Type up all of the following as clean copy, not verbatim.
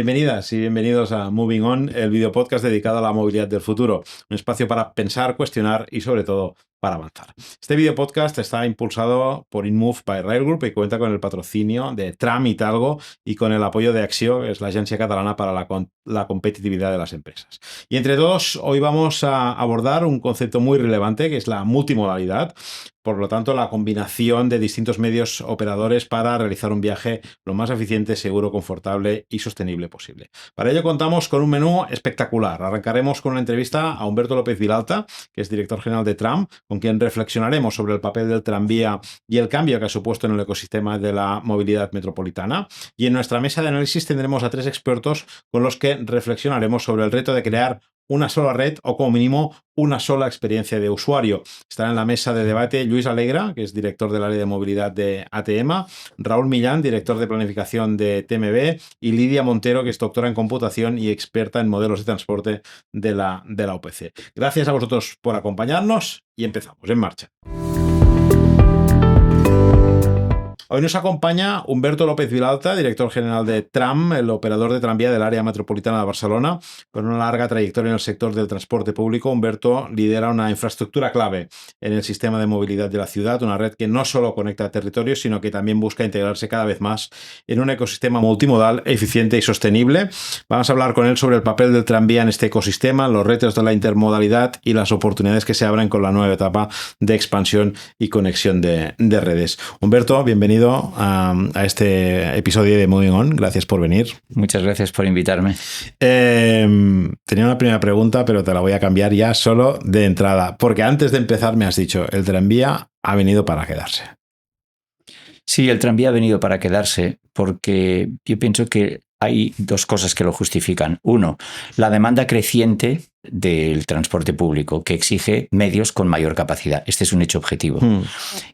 Bienvenidas y bienvenidos a Moving On, el video podcast dedicado a la movilidad del futuro, un espacio para pensar, cuestionar y sobre todo para avanzar. Este video podcast está impulsado por InMove by Rail Group y cuenta con el patrocinio de Tram y Talgo y con el apoyo de Axio, que es la agencia catalana para la competitividad de las empresas. Y entre todos, hoy vamos a abordar un concepto muy relevante que es la multimodalidad. Por lo tanto, la combinación de distintos medios operadores para realizar un viaje lo más eficiente, seguro, confortable y sostenible posible. Para ello contamos con un menú espectacular. Arrancaremos con una entrevista a Humberto López Vilalta, que es director general de Tram, con quien reflexionaremos sobre el papel del tranvía y el cambio que ha supuesto en el ecosistema de la movilidad metropolitana. Y en nuestra mesa de análisis tendremos a 3 expertos con los que reflexionaremos sobre el reto de crear una sola red o como mínimo una sola experiencia de usuario. Estará en la mesa de debate Lluís Alegra, que es director del área de movilidad de ATM, Raúl Millán, director de planificación de TMB, y Lidia Montero, que es doctora en computación y experta en modelos de transporte de la UPC. Gracias a vosotros por acompañarnos y empezamos. En marcha. Hoy nos acompaña Humberto López Vilalta, director general de Tram, el operador de tranvía del área metropolitana de Barcelona. Con una larga trayectoria en el sector del transporte público, Humberto lidera una infraestructura clave en el sistema de movilidad de la ciudad, una red que no solo conecta territorios, sino que también busca integrarse cada vez más en un ecosistema multimodal, eficiente y sostenible. Vamos a hablar con él sobre el papel del tranvía en este ecosistema, los retos de la intermodalidad y las oportunidades que se abren con la nueva etapa de expansión y conexión de redes. Humberto, bienvenido a este episodio de Moving On. Gracias por venir. Muchas gracias por invitarme. Tenía una primera pregunta, pero te la voy a cambiar ya solo de entrada, porque antes de empezar me has dicho, el tranvía ha venido para quedarse. Sí, el tranvía ha venido para quedarse porque yo pienso que hay 2 cosas que lo justifican. Uno, la demanda creciente del transporte público, que exige medios con mayor capacidad. Este es un hecho objetivo.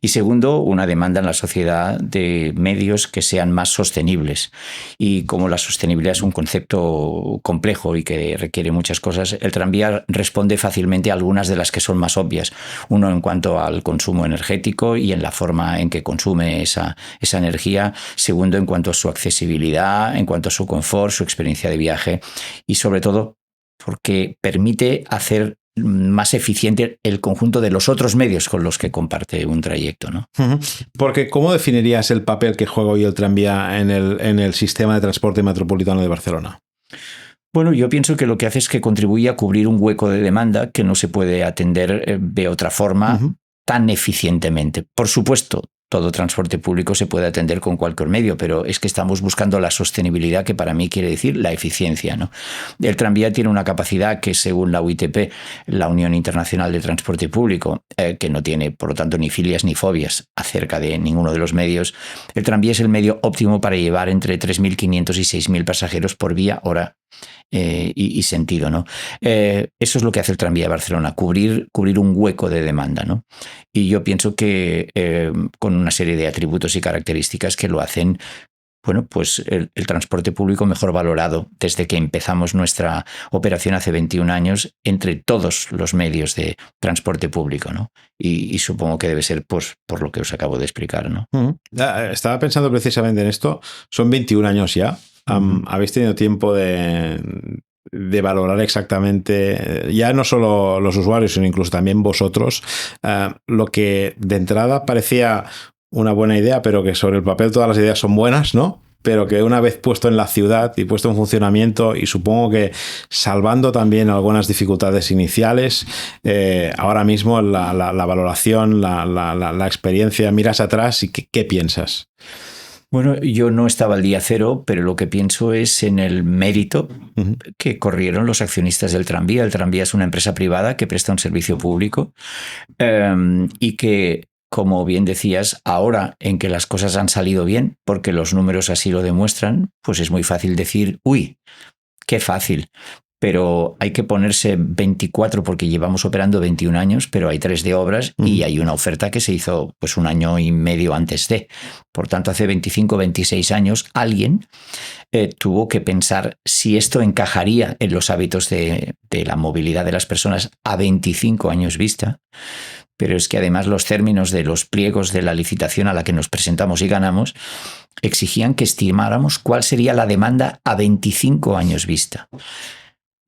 Y segundo, una demanda en la sociedad de medios que sean más sostenibles. Y como la sostenibilidad es un concepto complejo y que requiere muchas cosas, el tranvía responde fácilmente a algunas de las que son más obvias. Uno, en cuanto al consumo energético y en la forma en que consume esa energía. Segundo, en cuanto a su accesibilidad, en cuanto a su confort, su experiencia de viaje y sobre todo porque permite hacer más eficiente el conjunto de los otros medios con los que comparte un trayecto, ¿no? Porque ¿cómo definirías el papel que juega hoy el tranvía en el sistema de transporte metropolitano de Barcelona? Bueno, yo pienso que lo que hace es que contribuye a cubrir un hueco de demanda que no se puede atender de otra forma tan eficientemente. Por supuesto, todo transporte público se puede atender con cualquier medio, pero es que estamos buscando la sostenibilidad, que para mí quiere decir la eficiencia, ¿no? El tranvía tiene una capacidad que, según la UITP, la Unión Internacional de Transporte Público, que no tiene, por lo tanto, ni filias ni fobias acerca de ninguno de los medios. El tranvía es el medio óptimo para llevar entre 3.500 y 6.000 pasajeros por vía, hora y sentido, ¿no? Eso es lo que hace el tranvía de Barcelona, cubrir un hueco de demanda, ¿no? Y yo pienso que con una serie de atributos y características que lo hacen, bueno, pues el transporte público mejor valorado desde que empezamos nuestra operación hace 21 años entre todos los medios de transporte público, ¿no? Y supongo que debe ser pues, por lo que os acabo de explicar, ¿no? Estaba pensando precisamente en esto. Son 21 años ya. ¿Habéis tenido tiempo de valorar exactamente, ya no solo los usuarios, sino incluso también vosotros, lo que de entrada parecía una buena idea, pero que sobre el papel todas las ideas son buenas, ¿no? Pero que una vez puesto en la ciudad y puesto en funcionamiento, y supongo que salvando también algunas dificultades iniciales, ahora mismo la valoración, la experiencia, miras atrás y ¿qué piensas? Bueno, yo no estaba al día cero, pero lo que pienso es en el mérito que corrieron los accionistas del tranvía. El tranvía es una empresa privada que presta un servicio público y que, como bien decías, ahora en que las cosas han salido bien, porque los números así lo demuestran, pues es muy fácil decir, uy, qué fácil. pero hay que ponerse 24 porque llevamos operando 21 años, pero hay 3 de obras y hay una oferta que se hizo pues 1 año y medio antes de. Por tanto, hace 25, 26 años alguien tuvo que pensar si esto encajaría en los hábitos de la movilidad de las personas a 25 años vista. Pero es que además los términos de los pliegos de la licitación a la que nos presentamos y ganamos exigían que estimáramos cuál sería la demanda a 25 años vista.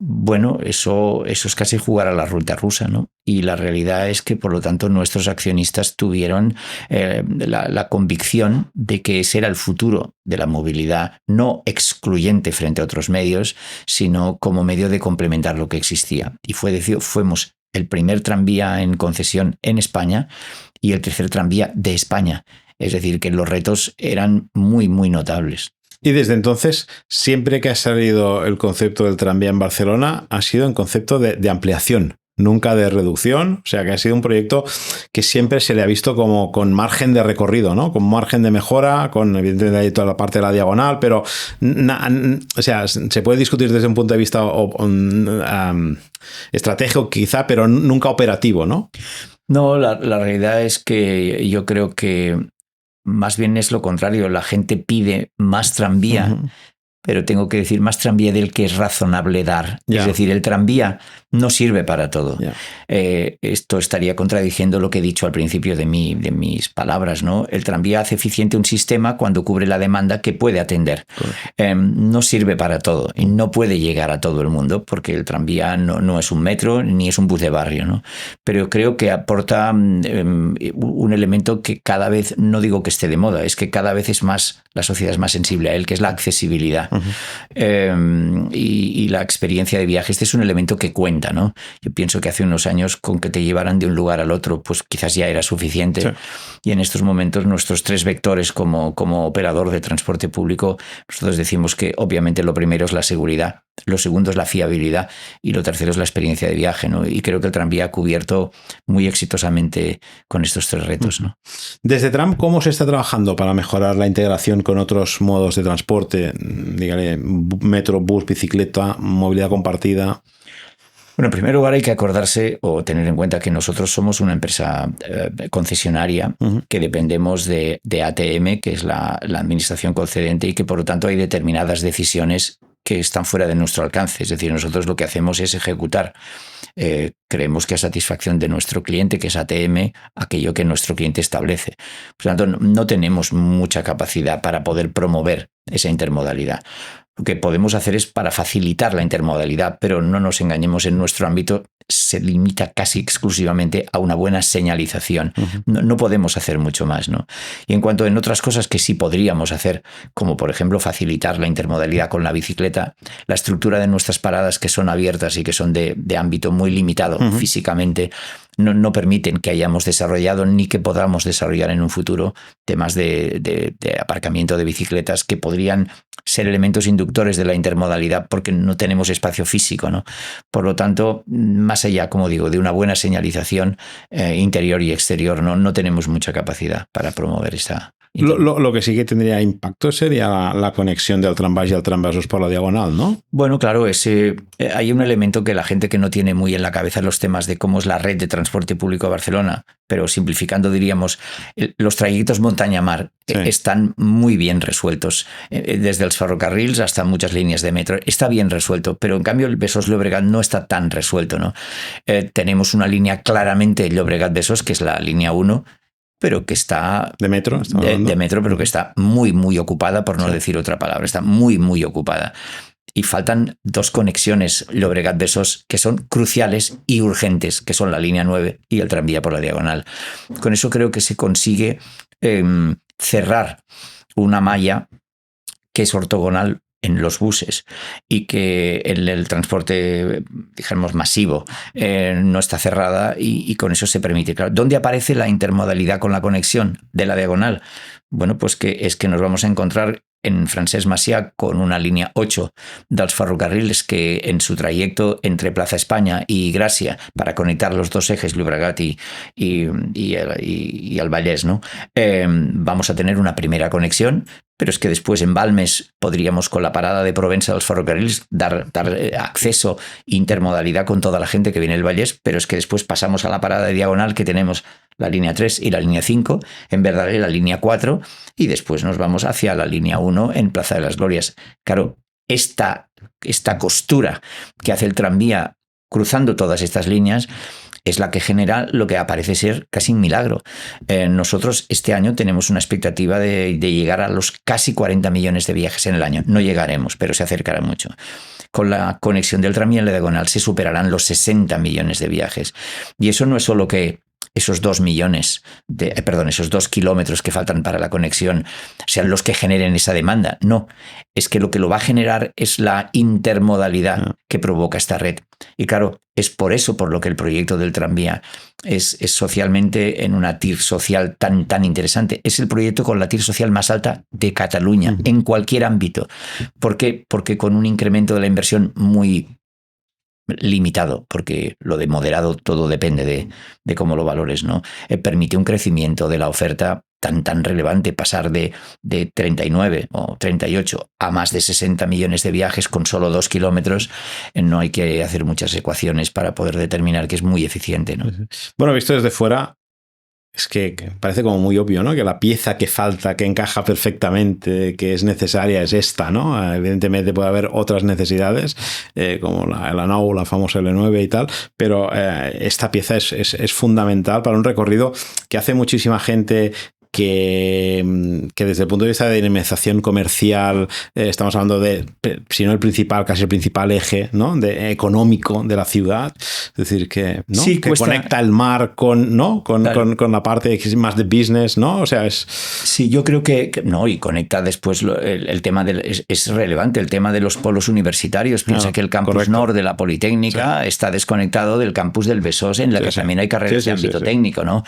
Bueno, eso es casi jugar a la ruleta rusa, ¿no? Y la realidad es que, por lo tanto, nuestros accionistas tuvieron la convicción de que ese era el futuro de la movilidad, no excluyente frente a otros medios, sino como medio de complementar lo que existía. Y fuimos el primer tranvía en concesión en España y el tercer tranvía de España. Es decir, que los retos eran muy, muy notables. Y desde entonces, siempre que ha salido el concepto del tranvía en Barcelona, ha sido en concepto de ampliación, nunca de reducción. O sea, que ha sido un proyecto que siempre se le ha visto como con margen de recorrido, ¿no? Con margen de mejora, con evidentemente toda la parte de la diagonal, pero o sea, se puede discutir desde un punto de vista estratégico quizá, pero nunca operativo, ¿no? No, la realidad es que yo creo que más bien es lo contrario. La gente pide más tranvía, pero tengo que decir más tranvía del que es razonable dar. Es decir, el tranvía no sirve para todo. Esto estaría contradiciendo lo que he dicho al principio de mis palabras, ¿no? El tranvía hace eficiente un sistema cuando cubre la demanda que puede atender. No sirve para todo y no puede llegar a todo el mundo porque el tranvía no es un metro ni es un bus de barrio, ¿no? Pero creo que aporta un elemento que cada vez, no digo que esté de moda, es que cada vez es más, la sociedad es más sensible a él, que es la accesibilidad. Y la experiencia de viaje. Este es un elemento que cuenta, ¿no? Yo pienso que hace unos años con que te llevaran de un lugar al otro, pues quizás ya era suficiente. Sí. Y en estos momentos nuestros 3 vectores como operador de transporte público, nosotros decimos que obviamente lo primero es la seguridad, lo segundo es la fiabilidad y lo tercero es la experiencia de viaje, ¿no? Y creo que el tranvía ha cubierto muy exitosamente con estos 3 retos, ¿no? Desde Tram, ¿cómo se está trabajando para mejorar la integración con otros modos de transporte? Dígale, metro, bus, bicicleta, movilidad compartida. Bueno, en primer lugar hay que acordarse o tener en cuenta que nosotros somos una empresa concesionaria que dependemos de ATM, que es la administración concedente, y que por lo tanto hay determinadas decisiones que están fuera de nuestro alcance. Es decir, nosotros lo que hacemos es ejecutar. Creemos que a satisfacción de nuestro cliente, que es ATM, aquello que nuestro cliente establece. Por lo tanto, no tenemos mucha capacidad para poder promover esa intermodalidad. Lo que podemos hacer es para facilitar la intermodalidad, pero no nos engañemos, en nuestro ámbito se limita casi exclusivamente a una buena señalización. No podemos hacer mucho más, ¿no? Y en cuanto en otras cosas que sí podríamos hacer, como por ejemplo facilitar la intermodalidad con la bicicleta, la estructura de nuestras paradas, que son abiertas y que son de ámbito muy limitado físicamente, no permiten que hayamos desarrollado ni que podamos desarrollar en un futuro temas de aparcamiento de bicicletas que podrían ser elementos inductores de la intermodalidad porque no tenemos espacio físico, ¿no? Por lo tanto, más allá, como digo, de una buena señalización interior y exterior, no tenemos mucha capacidad para promover esa. Lo que sí que tendría impacto sería la conexión del trambaix y el tramversos por la diagonal, ¿no? Bueno, claro, hay un elemento que la gente que no tiene muy en la cabeza los temas de cómo es la red de transporte público de Barcelona, pero simplificando diríamos, los trayectos montaña-mar están muy bien resueltos, desde los ferrocarrils hasta muchas líneas de metro, está bien resuelto, pero en cambio el Besòs-Llobregat no está tan resuelto, ¿no? Tenemos una línea claramente Llobregat-Besòs, que es la línea 1, pero que está de metro, de metro, pero que está muy, muy ocupada, por no decir otra palabra, está muy, muy ocupada. Y faltan 2 conexiones Llobregat-Besòs que son cruciales y urgentes, que son la línea 9 y el tranvía por la diagonal. Con eso creo que se consigue cerrar una malla que es ortogonal en los buses y que el transporte, digamos, masivo no está cerrada y con eso se permite. Claro, ¿dónde aparece la intermodalidad con la conexión de la diagonal? Bueno, pues que nos vamos a encontrar en Francesc Macià con una línea 8 dels ferrocarrils que en su trayecto entre Plaza España y Gràcia para conectar los 2 ejes Llobregat y el Vallès, ¿no? Vamos a tener una primera conexión, pero es que después en Balmes podríamos, con la parada de Provença dels ferrocarrils, dar acceso, intermodalidad con toda la gente que viene del Vallès, pero es que después pasamos a la parada de Diagonal, que tenemos la línea 3 y la línea 5, en Verdaguer la línea 4, y después nos vamos hacia la línea 1 en Plaza de las Glorias. Claro, esta costura que hace el tranvía cruzando todas estas líneas es la que genera lo que parece ser casi un milagro. Nosotros este año tenemos una expectativa de llegar a los casi 40 millones de viajes en el año. No llegaremos, pero se acercará mucho. Con la conexión del tranvía en la Diagonal se superarán los 60 millones de viajes. Y eso no es solo que esos 2 kilómetros que faltan para la conexión sean los que generen esa demanda. No, es que lo que lo va a generar es la intermodalidad que provoca esta red. Y claro, es por eso por lo que el proyecto del tranvía es socialmente en una TIR social tan interesante. Es el proyecto con la TIR social más alta de Cataluña, en cualquier ámbito. ¿Por qué? Porque con un incremento de la inversión muy limitado, porque lo de moderado todo depende de cómo lo valores, ¿no? Permite un crecimiento de la oferta tan relevante, pasar de 39 o 38 a más de 60 millones de viajes con solo 2 kilómetros. No hay que hacer muchas ecuaciones para poder determinar que es muy eficiente, ¿no? Bueno, visto desde fuera, es que parece como muy obvio, ¿no? Que la pieza que falta, que encaja perfectamente, que es necesaria, es esta, ¿no? Evidentemente puede haber otras necesidades, como la Nou, la famosa L9 y tal, pero esta pieza es fundamental para un recorrido que hace muchísima gente que desde el punto de vista de dinamización comercial, estamos hablando de, si no el principal, casi el principal eje, ¿no? Económico de la ciudad. Es decir, que, ¿no? Sí, que conecta el mar con, ¿no? Claro. con la parte más de business, ¿no? O sea, es... Sí, yo creo que no, y conecta después el tema es relevante, el tema de los polos universitarios. Piensa que el campus Nord de la Politécnica está desconectado del campus del Besós, en la que también hay carreras de ámbito técnico, ¿no?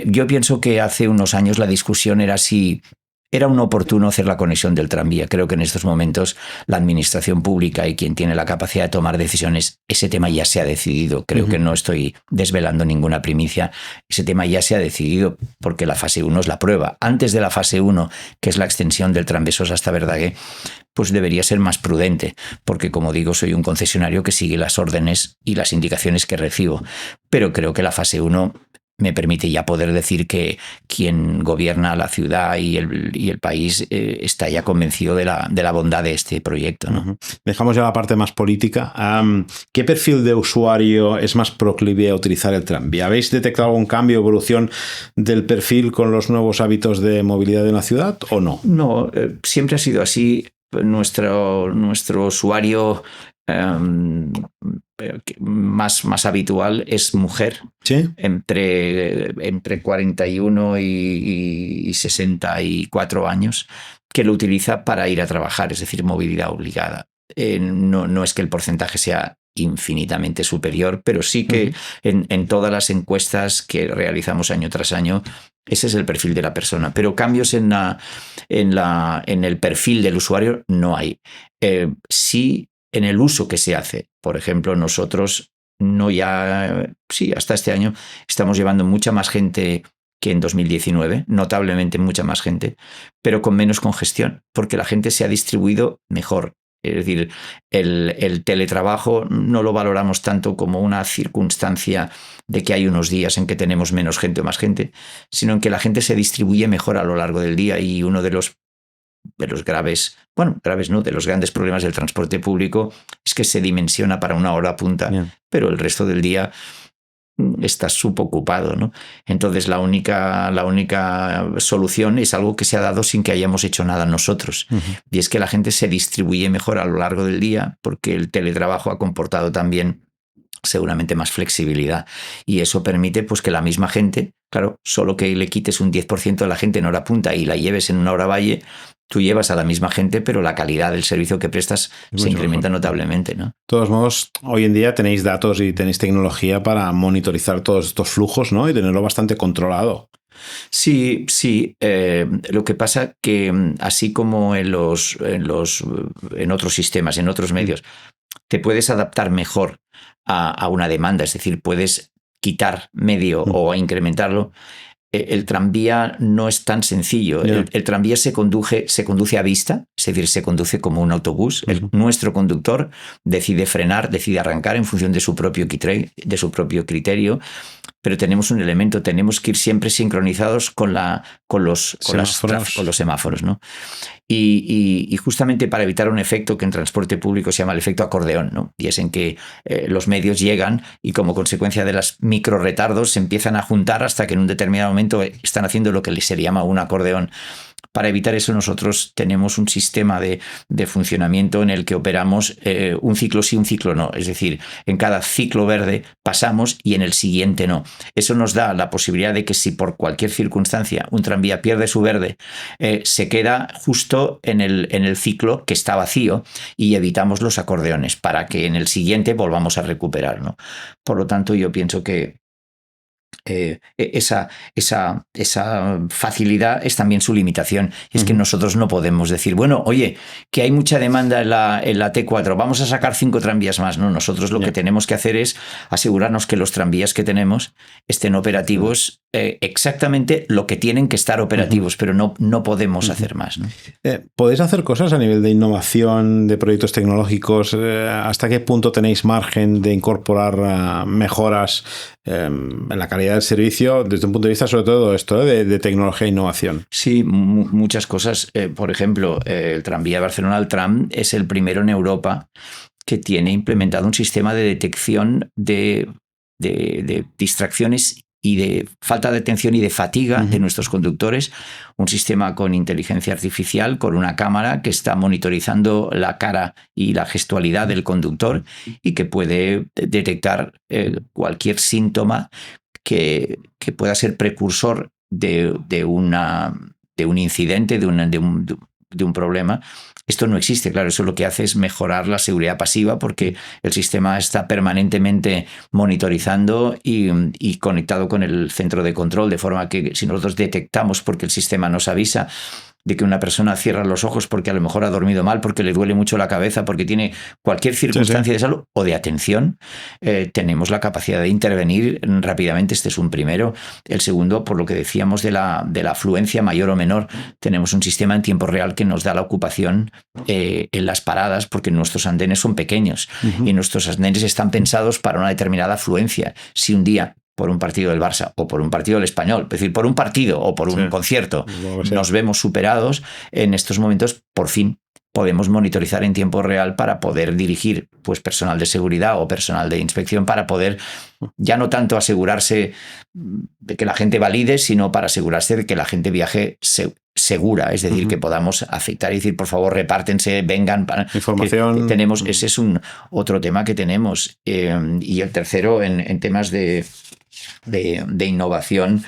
Yo pienso que hace unos años la discusión era si era un oportuno hacer la conexión del tranvía. Creo que en estos momentos la administración pública y quien tiene la capacidad de tomar decisiones, ese tema ya se ha decidido. Creo que no estoy desvelando ninguna primicia. Ese tema ya se ha decidido porque la fase 1 es la prueba. Antes de la fase 1, que es la extensión del Trambesos hasta Verdaguer, pues debería ser más prudente, porque como digo, soy un concesionario que sigue las órdenes y las indicaciones que recibo. Pero creo que la fase 1 me permite ya poder decir que quien gobierna la ciudad y el país está ya convencido de la bondad de este proyecto, ¿no? Dejamos ya la parte más política. ¿Qué perfil de usuario es más proclive a utilizar el tranvía? ¿Habéis detectado algún cambio o evolución del perfil con los nuevos hábitos de movilidad en la ciudad o no? No, siempre ha sido así. Nuestro usuario más habitual es mujer, ¿sí? entre 41 y 64 años, que lo utiliza para ir a trabajar, es decir, movilidad obligada. No es que el porcentaje sea infinitamente superior, pero sí que en todas las encuestas que realizamos año tras año, ese es el perfil de la persona. Pero cambios en el perfil del usuario no hay. Sí, en el uso que se hace. Por ejemplo, nosotros hasta este año estamos llevando mucha más gente que en 2019, notablemente mucha más gente, pero con menos congestión, porque la gente se ha distribuido mejor. Es decir, el teletrabajo no lo valoramos tanto como una circunstancia de que hay unos días en que tenemos menos gente o más gente, sino en que la gente se distribuye mejor a lo largo del día, y uno de los graves no, de los grandes problemas del transporte público es que se dimensiona para una hora punta, pero el resto del día está subocupado, ¿no? Entonces la única solución es algo que se ha dado sin que hayamos hecho nada nosotros, y es que la gente se distribuye mejor a lo largo del día, porque el teletrabajo ha comportado también seguramente más flexibilidad, y eso permite pues que la misma gente, claro, solo que le quites un 10% de la gente en hora punta y la lleves en una hora valle, tú llevas a la misma gente, pero la calidad del servicio que prestas se incrementa notablemente, ¿no? De todos modos, hoy en día tenéis datos y tenéis tecnología para monitorizar todos estos flujos, ¿no? Y tenerlo bastante controlado. Sí. Lo que pasa que así como en otros sistemas, en otros medios, te puedes adaptar mejor a una demanda, es decir, puedes quitar medio o incrementarlo. el tranvía no es tan sencillo. El tranvía se conduce a vista, es decir, se conduce como un autobús. Nuestro conductor decide frenar, decide arrancar en función de su propio criterio, pero tenemos un elemento, tenemos que ir siempre sincronizados con los semáforos, ¿no? Y justamente para evitar un efecto que en transporte público se llama el efecto acordeón, ¿no? Y es en que los medios llegan y como consecuencia de los micro retardos se empiezan a juntar hasta que en un determinado momento están haciendo lo que se le llama un acordeón. Para evitar eso nosotros tenemos un sistema de funcionamiento en el que operamos un ciclo sí, un ciclo no. Es decir, en cada ciclo verde pasamos y en el siguiente no. Eso nos da la posibilidad de que si por cualquier circunstancia un tranvía pierde su verde, se queda justo en el ciclo que está vacío y evitamos los acordeones para que en el siguiente volvamos a recuperar, ¿no? Por lo tanto, yo pienso que esa facilidad es también su limitación. Es que nosotros no podemos decir, bueno, oye, que hay mucha demanda en la T4, vamos a sacar 5 tranvías más. No, nosotros lo que tenemos que hacer es asegurarnos que los tranvías que tenemos estén operativos exactamente lo que tienen que estar operativos, pero no podemos hacer más, ¿no? ¿Podéis hacer cosas a nivel de innovación, de proyectos tecnológicos? ¿Hasta qué punto tenéis margen de incorporar mejoras en la calidad del servicio desde un punto de vista sobre todo esto de tecnología e innovación? Sí, muchas cosas. Por ejemplo, el tranvía de Barcelona, el tram, es el primero en Europa que tiene implementado un sistema de detección de distracciones y de falta de atención y de fatiga de nuestros conductores, un sistema con inteligencia artificial, con una cámara que está monitorizando la cara y la gestualidad del conductor y que puede detectar cualquier síntoma que pueda ser precursor de un incidente, de un problema. Esto no existe, claro, eso lo que hace es mejorar la seguridad pasiva porque el sistema está permanentemente monitorizando y conectado con el centro de control, de forma que si nosotros detectamos, porque el sistema nos avisa de que una persona cierra los ojos porque a lo mejor ha dormido mal, porque le duele mucho la cabeza, porque tiene cualquier circunstancia de salud o de atención, tenemos la capacidad de intervenir rápidamente. Este es un primero. El segundo, por lo que decíamos de la afluencia mayor o menor, tenemos un sistema en tiempo real que nos da la ocupación en las paradas, porque nuestros andenes son pequeños y nuestros andenes están pensados para una determinada afluencia. Si un día por un partido del Barça o por un partido del Español, es decir, por un partido o por un concierto, nos vemos superados, en estos momentos, por fin, podemos monitorizar en tiempo real para poder dirigir pues, personal de seguridad o personal de inspección para poder ya no tanto asegurarse de que la gente valide, sino para asegurarse de que la gente viaje segura, es decir, que podamos afectar y decir, por favor, repártense, vengan. Información. Ese es otro tema que tenemos. Y el tercero, en temas de innovación,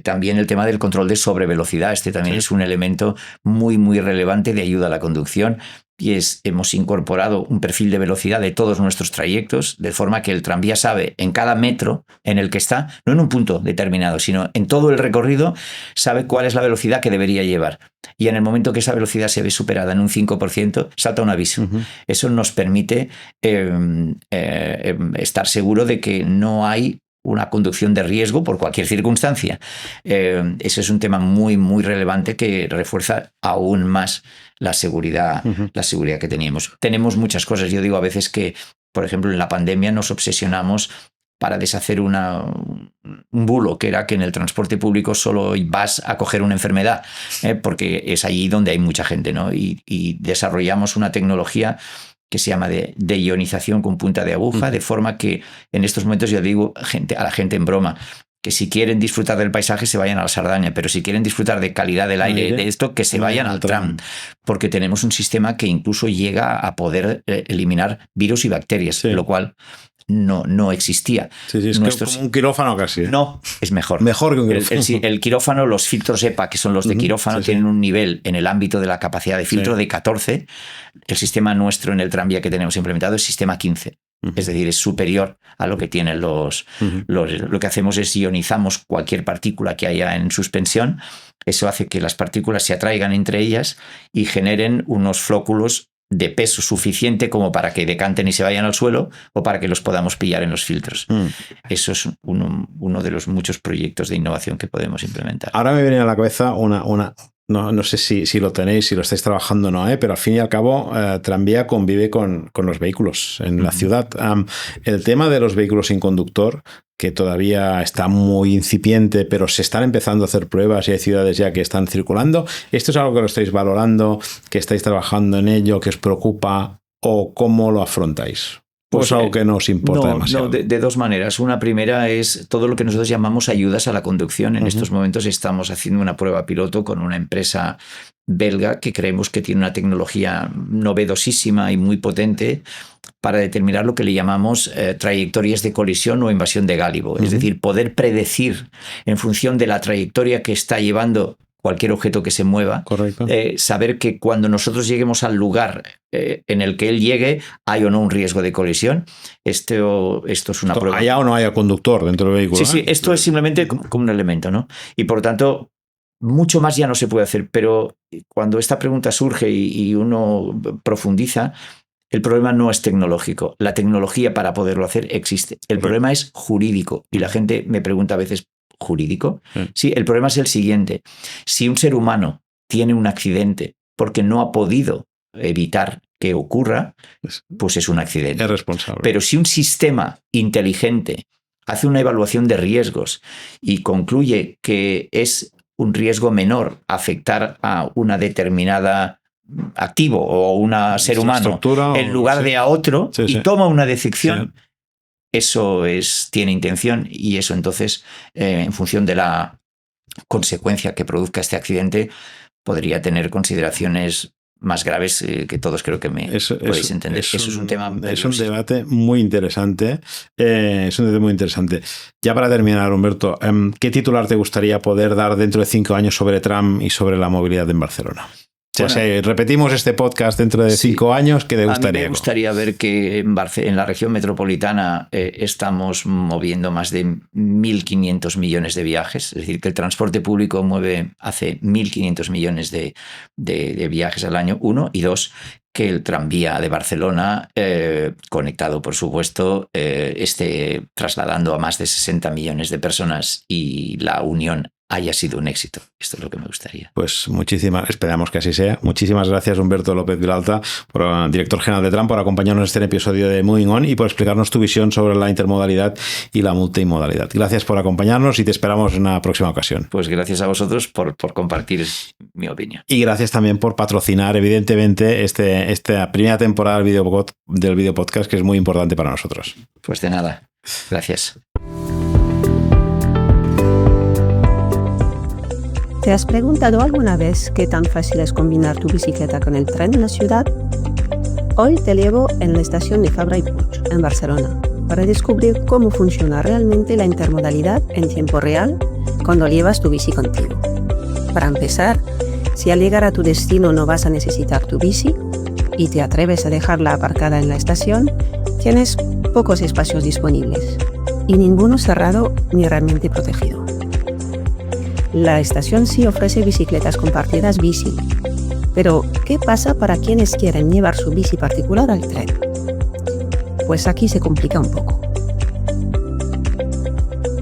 también el tema del control de sobrevelocidad. Este también es un elemento muy, muy relevante de ayuda a la conducción. Y hemos incorporado un perfil de velocidad de todos nuestros trayectos, de forma que el tranvía sabe en cada metro en el que está, no en un punto determinado, sino en todo el recorrido, sabe cuál es la velocidad que debería llevar. Y en el momento que esa velocidad se ve superada en un 5%, salta un aviso. Eso nos permite estar seguro de que no hay una conducción de riesgo por cualquier circunstancia. Ese es un tema muy, muy relevante que refuerza aún más la seguridad que teníamos. Tenemos muchas cosas. Yo digo a veces que, por ejemplo, en la pandemia nos obsesionamos para deshacer un bulo, que era que en el transporte público solo vas a coger una enfermedad, porque es allí donde hay mucha gente, ¿no? Y desarrollamos una tecnología que se llama de ionización con punta de aguja, de forma que en estos momentos yo digo a la gente en broma que si quieren disfrutar del paisaje se vayan a la Sardaña, pero si quieren disfrutar de calidad del aire, de esto, que se vayan al tram, porque tenemos un sistema que incluso llega a poder eliminar virus y bacterias, lo cual no existía. Sí, es como un quirófano casi. No, es mejor. Mejor que un quirófano. El quirófano, los filtros EPA, que son los de quirófano, tienen un nivel en el ámbito de la capacidad de filtro de 14. El sistema nuestro en el tranvía que tenemos implementado es sistema 15. Es decir, es superior a lo que tienen lo que hacemos es ionizamos cualquier partícula que haya en suspensión. Eso hace que las partículas se atraigan entre ellas y generen unos flóculos de peso suficiente como para que decanten y se vayan al suelo o para que los podamos pillar en los filtros. Eso es uno de los muchos proyectos de innovación que podemos implementar. Ahora me viene a la cabeza no sé si lo tenéis, si lo estáis trabajando o no, pero al fin y al cabo Tranvía convive con los vehículos en la ciudad. El tema de los vehículos sin conductor, que todavía está muy incipiente, pero se están empezando a hacer pruebas y hay ciudades ya que están circulando. ¿Esto es algo que lo estáis valorando, que estáis trabajando en ello, que os preocupa o cómo lo afrontáis? Pues algo que no os importa demasiado. No, de dos maneras. Una primera es todo lo que nosotros llamamos ayudas a la conducción. En estos momentos estamos haciendo una prueba piloto con una empresa belga que creemos que tiene una tecnología novedosísima y muy potente para determinar lo que le llamamos trayectorias de colisión o invasión de gálibo. Es decir, poder predecir en función de la trayectoria que está llevando cualquier objeto que se mueva, saber que cuando nosotros lleguemos al lugar en el que él llegue, hay o no un riesgo de colisión. Esto es una prueba. ¿Haya o no haya conductor dentro del vehículo? Sí, esto es simplemente como un elemento, ¿no? Y por tanto, mucho más ya no se puede hacer, pero cuando esta pregunta surge y uno profundiza, el problema no es tecnológico. La tecnología para poderlo hacer existe. El problema es jurídico. Y la gente me pregunta a veces, ¿jurídico? Sí, el problema es el siguiente. Si un ser humano tiene un accidente porque no ha podido evitar que ocurra, pues es un accidente. Es responsable. Pero si un sistema inteligente hace una evaluación de riesgos y concluye que es un riesgo menor afectar a una determinada activo o un ser humano en lugar de a otro y toma una decisión, eso tiene intención y eso entonces, en función de la consecuencia que produzca este accidente, podría tener consideraciones más graves que todos creo que podéis entender. Eso es un tema... Es un debate muy interesante. Ya para terminar, Humberto, ¿qué titular te gustaría poder dar dentro de 5 años sobre tram y sobre la movilidad en Barcelona? O sea, si repetimos este podcast dentro de 5 años, ¿qué te gustaría? A mí me gustaría ver que en la región metropolitana estamos moviendo más de 1.500 millones de viajes. Es decir, que el transporte público hace 1.500 millones de viajes al año, 1. Y 2, que el tranvía de Barcelona, conectado por supuesto, esté trasladando a más de 60 millones de personas y la unión haya sido un éxito. Esto es lo que me gustaría. Pues esperamos que así sea. Muchísimas gracias, Humberto López Vilalta, director general de Tram, por acompañarnos en este episodio de Moving On y por explicarnos tu visión sobre la intermodalidad y la multimodalidad. Gracias por acompañarnos y te esperamos en una próxima ocasión. Pues gracias a vosotros por compartir mi opinión. Y gracias también por patrocinar, evidentemente, esta primera temporada del video podcast, que es muy importante para nosotros. Pues de nada. Gracias. ¿Te has preguntado alguna vez qué tan fácil es combinar tu bicicleta con el tren en la ciudad? Hoy te llevo en la estación de Fabra y Puig, en Barcelona, para descubrir cómo funciona realmente la intermodalidad en tiempo real cuando llevas tu bici contigo. Para empezar, si al llegar a tu destino no vas a necesitar tu bici y te atreves a dejarla aparcada en la estación, tienes pocos espacios disponibles y ninguno cerrado ni realmente protegido. La estación sí ofrece bicicletas compartidas bici, pero ¿qué pasa para quienes quieren llevar su bici particular al tren? Pues aquí se complica un poco.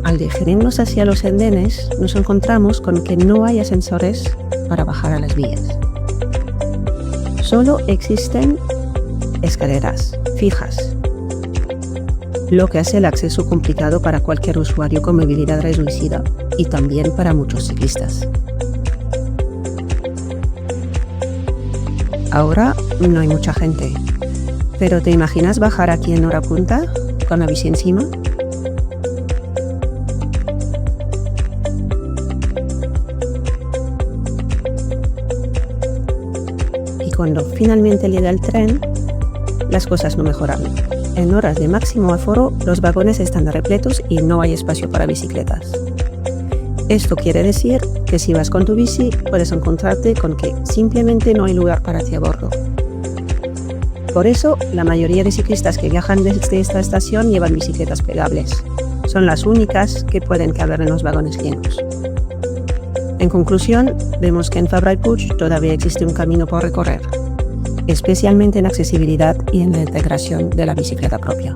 Al dirigirnos hacia los andenes, nos encontramos con que no hay ascensores para bajar a las vías. Solo existen escaleras fijas, lo que hace el acceso complicado para cualquier usuario con movilidad reducida y también para muchos ciclistas. Ahora no hay mucha gente, pero ¿te imaginas bajar aquí en hora punta con la bici encima? Y cuando finalmente llega el tren, las cosas no mejoran. En horas de máximo aforo, los vagones están repletos y no hay espacio para bicicletas. Esto quiere decir que si vas con tu bici, puedes encontrarte con que simplemente no hay lugar para ti a bordo. Por eso, la mayoría de ciclistas que viajan desde esta estación llevan bicicletas plegables. Son las únicas que pueden caber en los vagones llenos. En conclusión, vemos que en Fabra y Puig todavía existe un camino por recorrer. especialmente en accesibilidad y en la integración de la bicicleta propia.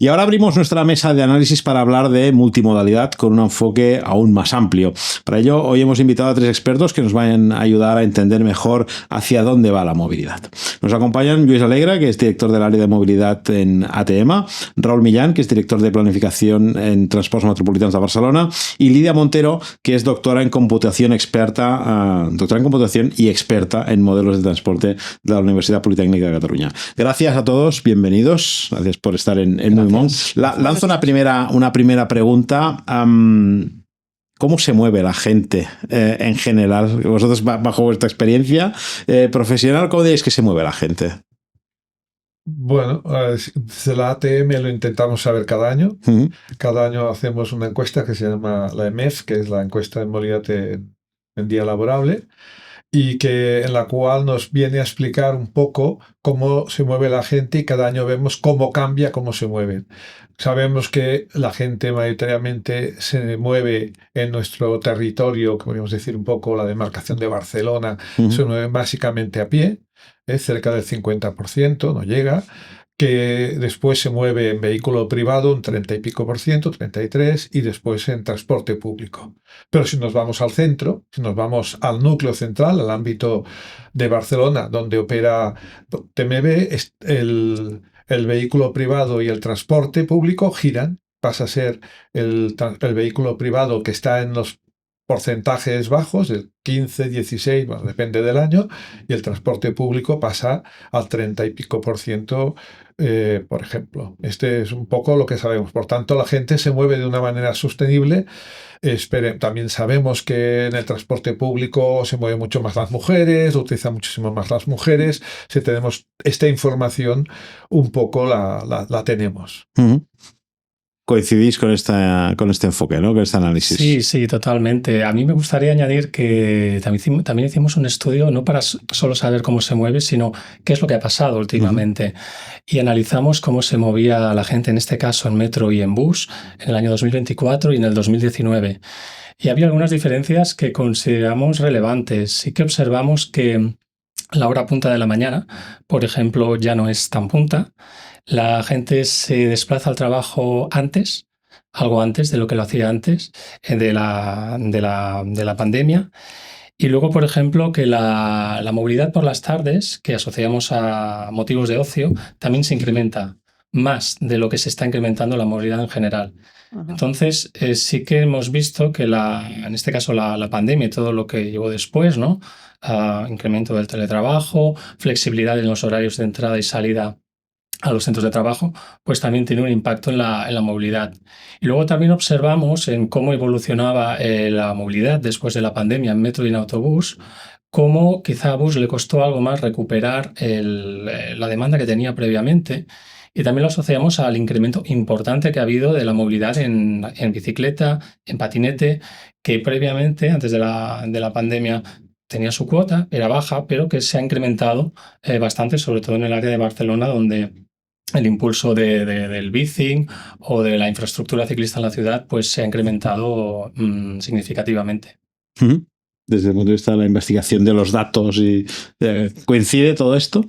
Y ahora abrimos nuestra mesa de análisis para hablar de multimodalidad con un enfoque aún más amplio. Para ello, hoy hemos invitado a 3 expertos que nos van a ayudar a entender mejor hacia dónde va la movilidad. Nos acompañan Lluís Alegre, que es director del área de movilidad en ATM, Raúl Millán, que es director de planificación en Transports Metropolitans de Barcelona, y Lidia Montero, que es doctora en computación y experta en modelos de transporte de la Universidad Politécnica de Cataluña. Gracias a todos, bienvenidos. Gracias por estar en Lanzo una primera pregunta. ¿Cómo se mueve la gente en general? Vosotros, bajo vuestra experiencia profesional, ¿cómo diréis que se mueve la gente? Bueno, desde la ATM lo intentamos saber cada año. Cada año hacemos una encuesta que se llama la EMEF, que es la encuesta de movilidad en día laborable, y en la cual nos viene a explicar un poco cómo se mueve la gente, y cada año vemos cómo cambia, cómo se mueven. Sabemos que la gente mayoritariamente se mueve en nuestro territorio, que podríamos decir un poco la demarcación de Barcelona, se mueve básicamente a pie, cerca del 50%, no llega, que después se mueve en vehículo privado un 30 y pico por ciento, 33%, y después en transporte público. Pero si nos vamos al centro, si nos vamos al núcleo central, al ámbito de Barcelona, donde opera TMB, el vehículo privado y el transporte público giran. Pasa a ser el vehículo privado que está en los porcentajes bajos, el 15, 16, bueno, depende del año, y el transporte público pasa al 30 y pico por ciento, por ejemplo. Este es un poco lo que sabemos. Por tanto, la gente se mueve de una manera sostenible. También sabemos que en el transporte público se mueven mucho más las mujeres, lo utilizan muchísimo más las mujeres. Si tenemos esta información, un poco la tenemos. Coincidís con este enfoque, ¿no? Con este análisis. Sí, totalmente. A mí me gustaría añadir que también hicimos un estudio no para solo saber cómo se mueve, sino qué es lo que ha pasado últimamente. Y analizamos cómo se movía la gente, en este caso en metro y en bus, en el año 2024 y en el 2019. Y había algunas diferencias que consideramos relevantes. Sí que observamos que la hora punta de la mañana, por ejemplo, ya no es tan punta. La gente se desplaza al trabajo algo antes de lo que lo hacía antes de la pandemia. Y luego, por ejemplo, que la movilidad por las tardes, que asociamos a motivos de ocio, también se incrementa más de lo que se está incrementando la movilidad en general. Entonces, sí que hemos visto que en este caso la pandemia y todo lo que llevó después, ¿no? Incremento del teletrabajo, flexibilidad en los horarios de entrada y salida a los centros de trabajo, pues también tiene un impacto en la movilidad. Y luego también observamos en cómo evolucionaba la movilidad después de la pandemia en metro y en autobús, cómo quizá a bus le costó algo más recuperar la demanda que tenía previamente. Y también lo asociamos al incremento importante que ha habido de la movilidad en bicicleta, en patinete, que previamente, antes de la pandemia, tenía su cuota, era baja, pero que se ha incrementado bastante, sobre todo en el área de Barcelona, donde el impulso del bicing o de la infraestructura ciclista en la ciudad pues se ha incrementado significativamente. Desde el punto de vista de la investigación de los datos, ¿coincide todo esto?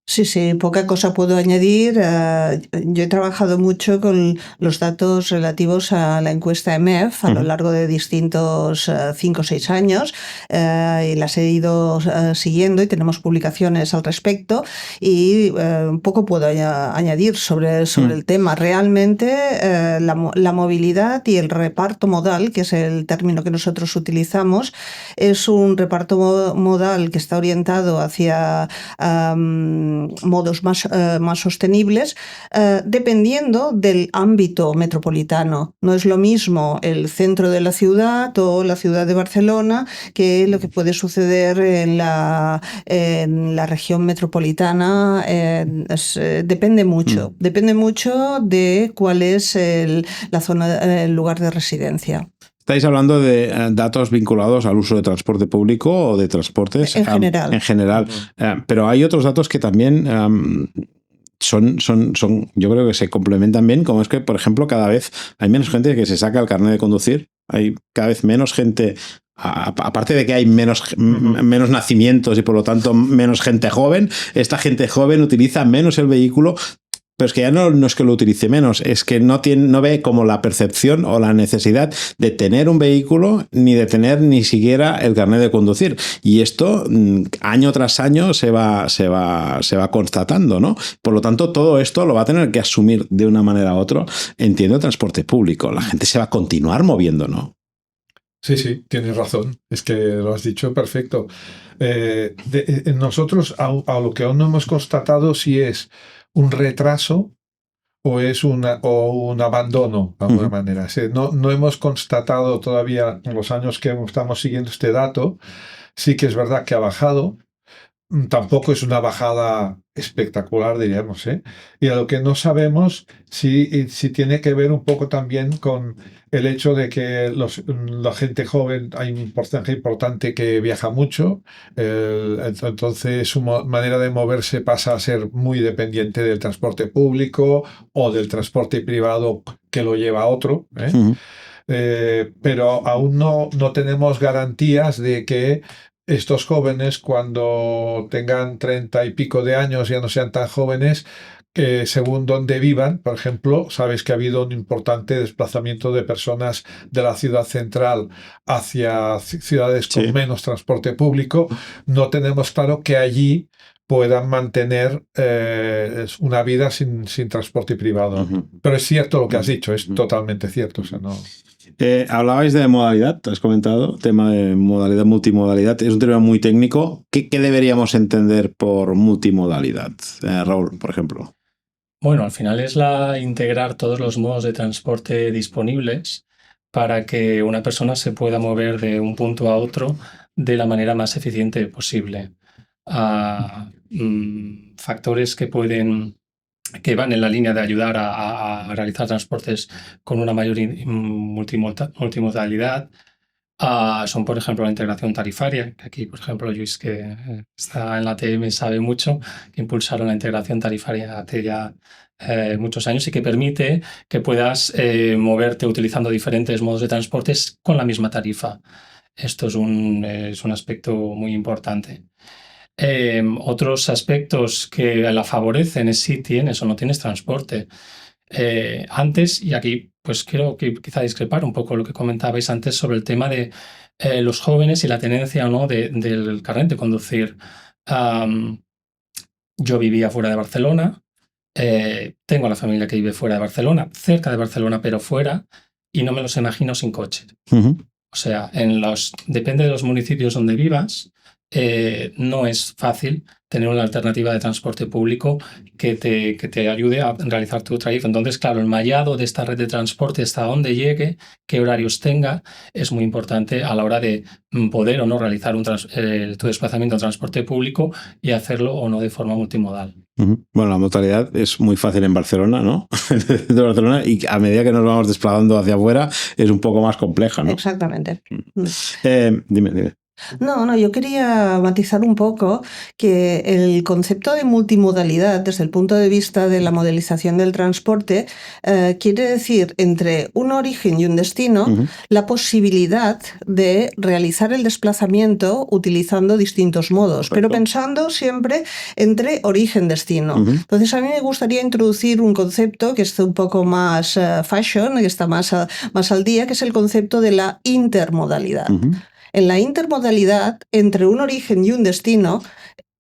Sí, poca cosa puedo añadir. Yo he trabajado mucho con los datos relativos a la encuesta EMEF a lo largo de distintos 5 o 6 años y las he ido siguiendo y tenemos publicaciones al respecto y poco puedo añadir sobre el tema. Realmente la movilidad y el reparto modal, que es el término que nosotros utilizamos, es un reparto modal que está orientado hacia modos más sostenibles, dependiendo del ámbito metropolitano. No es lo mismo el centro de la ciudad o la ciudad de Barcelona que lo que puede suceder en la región metropolitana. Depende mucho. Depende mucho de cuál es la zona, el lugar de residencia. ¿Estáis hablando de datos vinculados al uso de transporte público o de transportes? En general. En general. Pero hay otros datos que también yo creo que se complementan bien, como es que, por ejemplo, cada vez hay menos gente que se saca el carnet de conducir, hay cada vez menos gente, aparte de que hay menos nacimientos y por lo tanto menos gente joven, esta gente joven utiliza menos el vehículo. Pero es que ya no es que lo utilice menos, es que no ve como la percepción o la necesidad de tener un vehículo ni de tener ni siquiera el carnet de conducir. Y esto año tras año se va constatando, ¿no? Por lo tanto, todo esto lo va a tener que asumir de una manera u otra, entiendo, el transporte público. La gente se va a continuar moviendo, ¿no? Sí, tienes razón. Es que lo has dicho perfecto. Nosotros, a lo que aún no hemos constatado si es un retraso o es un abandono, de alguna manera. No hemos constatado todavía en los años que estamos siguiendo este dato. Sí que es verdad que ha bajado. Tampoco es una bajada espectacular, diríamos, ¿eh? Y a lo que no sabemos si tiene que ver un poco también con el hecho de que la gente joven, hay un porcentaje importante que viaja mucho, entonces su manera de moverse pasa a ser muy dependiente del transporte público o del transporte privado que lo lleva a otro, ¿eh? Pero aún no tenemos garantías de que estos jóvenes, cuando tengan 30 y pico de años, ya no sean tan jóvenes, que según donde vivan, por ejemplo, sabéis que ha habido un importante desplazamiento de personas de la ciudad central hacia ciudades con menos transporte público. No tenemos claro que allí puedan mantener una vida sin transporte privado. Pero es cierto lo que has dicho, es totalmente cierto. O sea, no... hablabais de modalidad, has comentado, tema de modalidad, multimodalidad. Es un tema muy técnico. ¿Qué deberíamos entender por multimodalidad? Raúl, por ejemplo. Bueno, al final es integrar todos los modos de transporte disponibles para que una persona se pueda mover de un punto a otro de la manera más eficiente posible. Factores que van en la línea de ayudar a realizar transportes con una mayor multimodalidad. Son, por ejemplo, la integración tarifaria, que aquí, por ejemplo, Luis, que está en la ATM, sabe mucho, que impulsaron la integración tarifaria hace ya muchos años y que permite que puedas moverte utilizando diferentes modos de transportes con la misma tarifa. Esto es un aspecto muy importante. Otros aspectos que la favorecen es si tienes o no tienes transporte. Antes, y aquí pues quiero quizá discrepar un poco lo que comentabais antes sobre el tema de los jóvenes y la tenencia o no del carnet de conducir. Yo vivía fuera de Barcelona, tengo a la familia que vive fuera de Barcelona, cerca de Barcelona pero fuera, y no me los imagino sin coche. O sea, depende de los municipios donde vivas, no es fácil tener una alternativa de transporte público que te ayude a realizar tu trayecto. Entonces, claro, el mallado de esta red de transporte hasta donde llegue, qué horarios tenga, es muy importante a la hora de poder o no realizar tu desplazamiento en transporte público y hacerlo o no de forma multimodal. Bueno, la modalidad es muy fácil en Barcelona, ¿no? De Barcelona, y a medida que nos vamos desplazando hacia afuera es un poco más compleja, ¿no? Exactamente. Dime. No, yo quería matizar un poco que el concepto de multimodalidad, desde el punto de vista de la modelización del transporte, quiere decir, entre un origen y un destino, la posibilidad de realizar el desplazamiento utilizando distintos modos, pero pensando siempre entre origen-destino. Entonces, a mí me gustaría introducir un concepto que está un poco más fashion, que está más al día, que es el concepto de la intermodalidad. En la intermodalidad, entre un origen y un destino,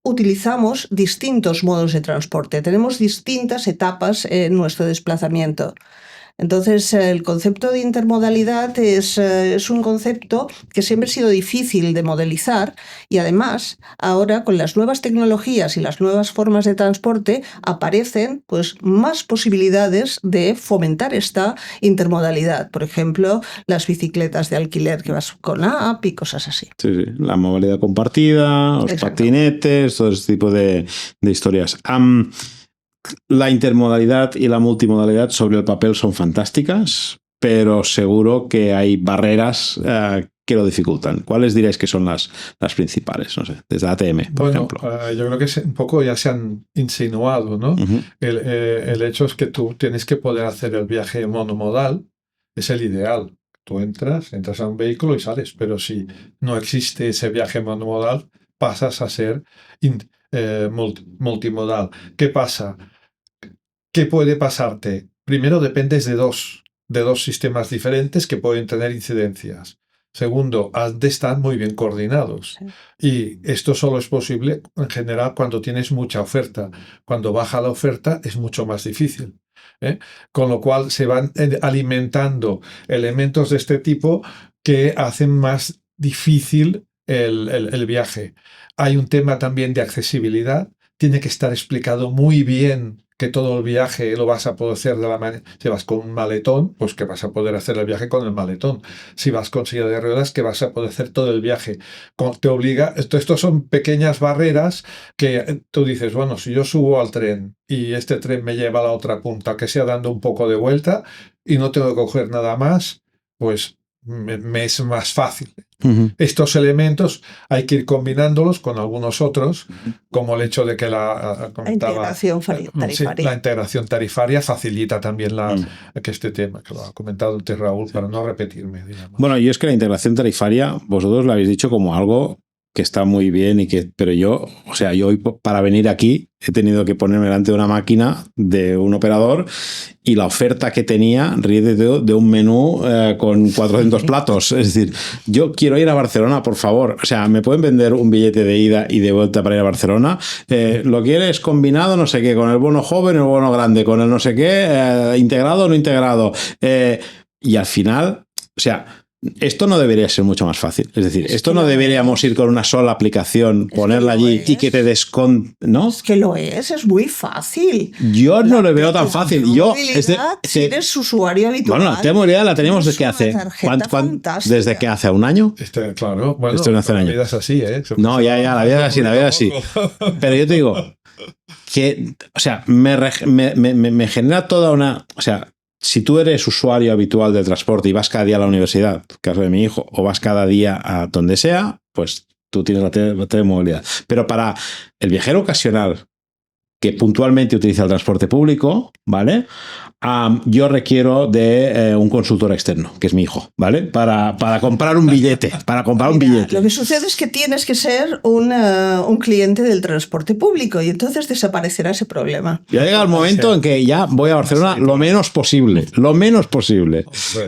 utilizamos distintos modos de transporte. Tenemos distintas etapas en nuestro desplazamiento. Entonces, el concepto de intermodalidad es un concepto que siempre ha sido difícil de modelizar y además ahora con las nuevas tecnologías y las nuevas formas de transporte aparecen pues, más posibilidades de fomentar esta intermodalidad. Por ejemplo, las bicicletas de alquiler que vas con la app y cosas así. Sí, la movilidad compartida, los patinetes, todo ese tipo de historias. La intermodalidad y la multimodalidad sobre el papel son fantásticas, pero seguro que hay barreras que lo dificultan? ¿Cuáles diréis que son las principales? No sé, desde ATM, por ejemplo. Yo creo que un poco ya se han insinuado, ¿no? El hecho es que tú tienes que poder hacer el viaje monomodal, es el ideal. Tú entras a un vehículo y sales, pero si no existe ese viaje monomodal, pasas a ser multimodal. ¿Qué pasa? ¿Qué puede pasarte? Primero, dependes de dos sistemas diferentes que pueden tener incidencias. Segundo, has de estar muy bien coordinados. Sí. Y esto solo es posible en general cuando tienes mucha oferta. Cuando baja la oferta es mucho más difícil. Con lo cual se van alimentando elementos de este tipo que hacen más difícil el viaje. Hay un tema también de accesibilidad. Tiene que estar explicado muy bien que todo el viaje lo vas a poder hacer de la manera. Si vas con un maletón, pues que vas a poder hacer el viaje con el maletón. Si vas con silla de ruedas, que vas a poder hacer todo el viaje. Te obliga. Estos son pequeñas barreras que tú dices, bueno, si yo subo al tren y este tren me lleva a la otra punta, que sea dando un poco de vuelta y no tengo que coger nada más, pues me es más fácil. Estos elementos hay que ir combinándolos con algunos otros, como el hecho de que la integración tarifaria. Sí, la integración tarifaria facilita también que este tema, que lo ha comentado antes Raúl, para no repetirme, digamos. Bueno, yo es que la integración tarifaria, vosotros lo habéis dicho como algo que está muy bien pero yo hoy para venir aquí he tenido que ponerme delante de una máquina de un operador y la oferta que tenía, ríete de un menú con 400 platos. Es decir, yo quiero ir a Barcelona, por favor. O sea, ¿me pueden vender un billete de ida y de vuelta para ir a Barcelona? ¿Lo quieres combinado, no sé qué, con el bono joven, el bono grande, con el no sé qué, integrado o no integrado? Y al final, o sea, esto no debería ser mucho más fácil. Es decir, esto no deberíamos ir con una sola aplicación, ponerla allí y que te desconte, ¿no? Es que lo es muy fácil. Yo no lo veo tan fácil. Si eres usuario habitual. Bueno, la movilidad la tenemos desde que hace. ¿Desde que hace? ¿Un año? Claro, bueno, esto no hace un año. La vida es así, ¿eh? No, ya, la vida es así, Pero yo te digo que, o sea, me genera toda una. O sea, si tú eres usuario habitual del transporte y vas cada día a la universidad, caso de mi hijo, o vas cada día a donde sea, pues tú tienes la telemovilidad. Pero para el viajero ocasional que puntualmente utiliza el transporte público, ¿vale? Yo requiero de un consultor externo, que es mi hijo, ¿vale? Para comprar un billete, Lo que sucede es que tienes que ser un cliente del transporte público y entonces desaparecerá ese problema. Ya llega el momento en que ya voy a Barcelona lo menos posible.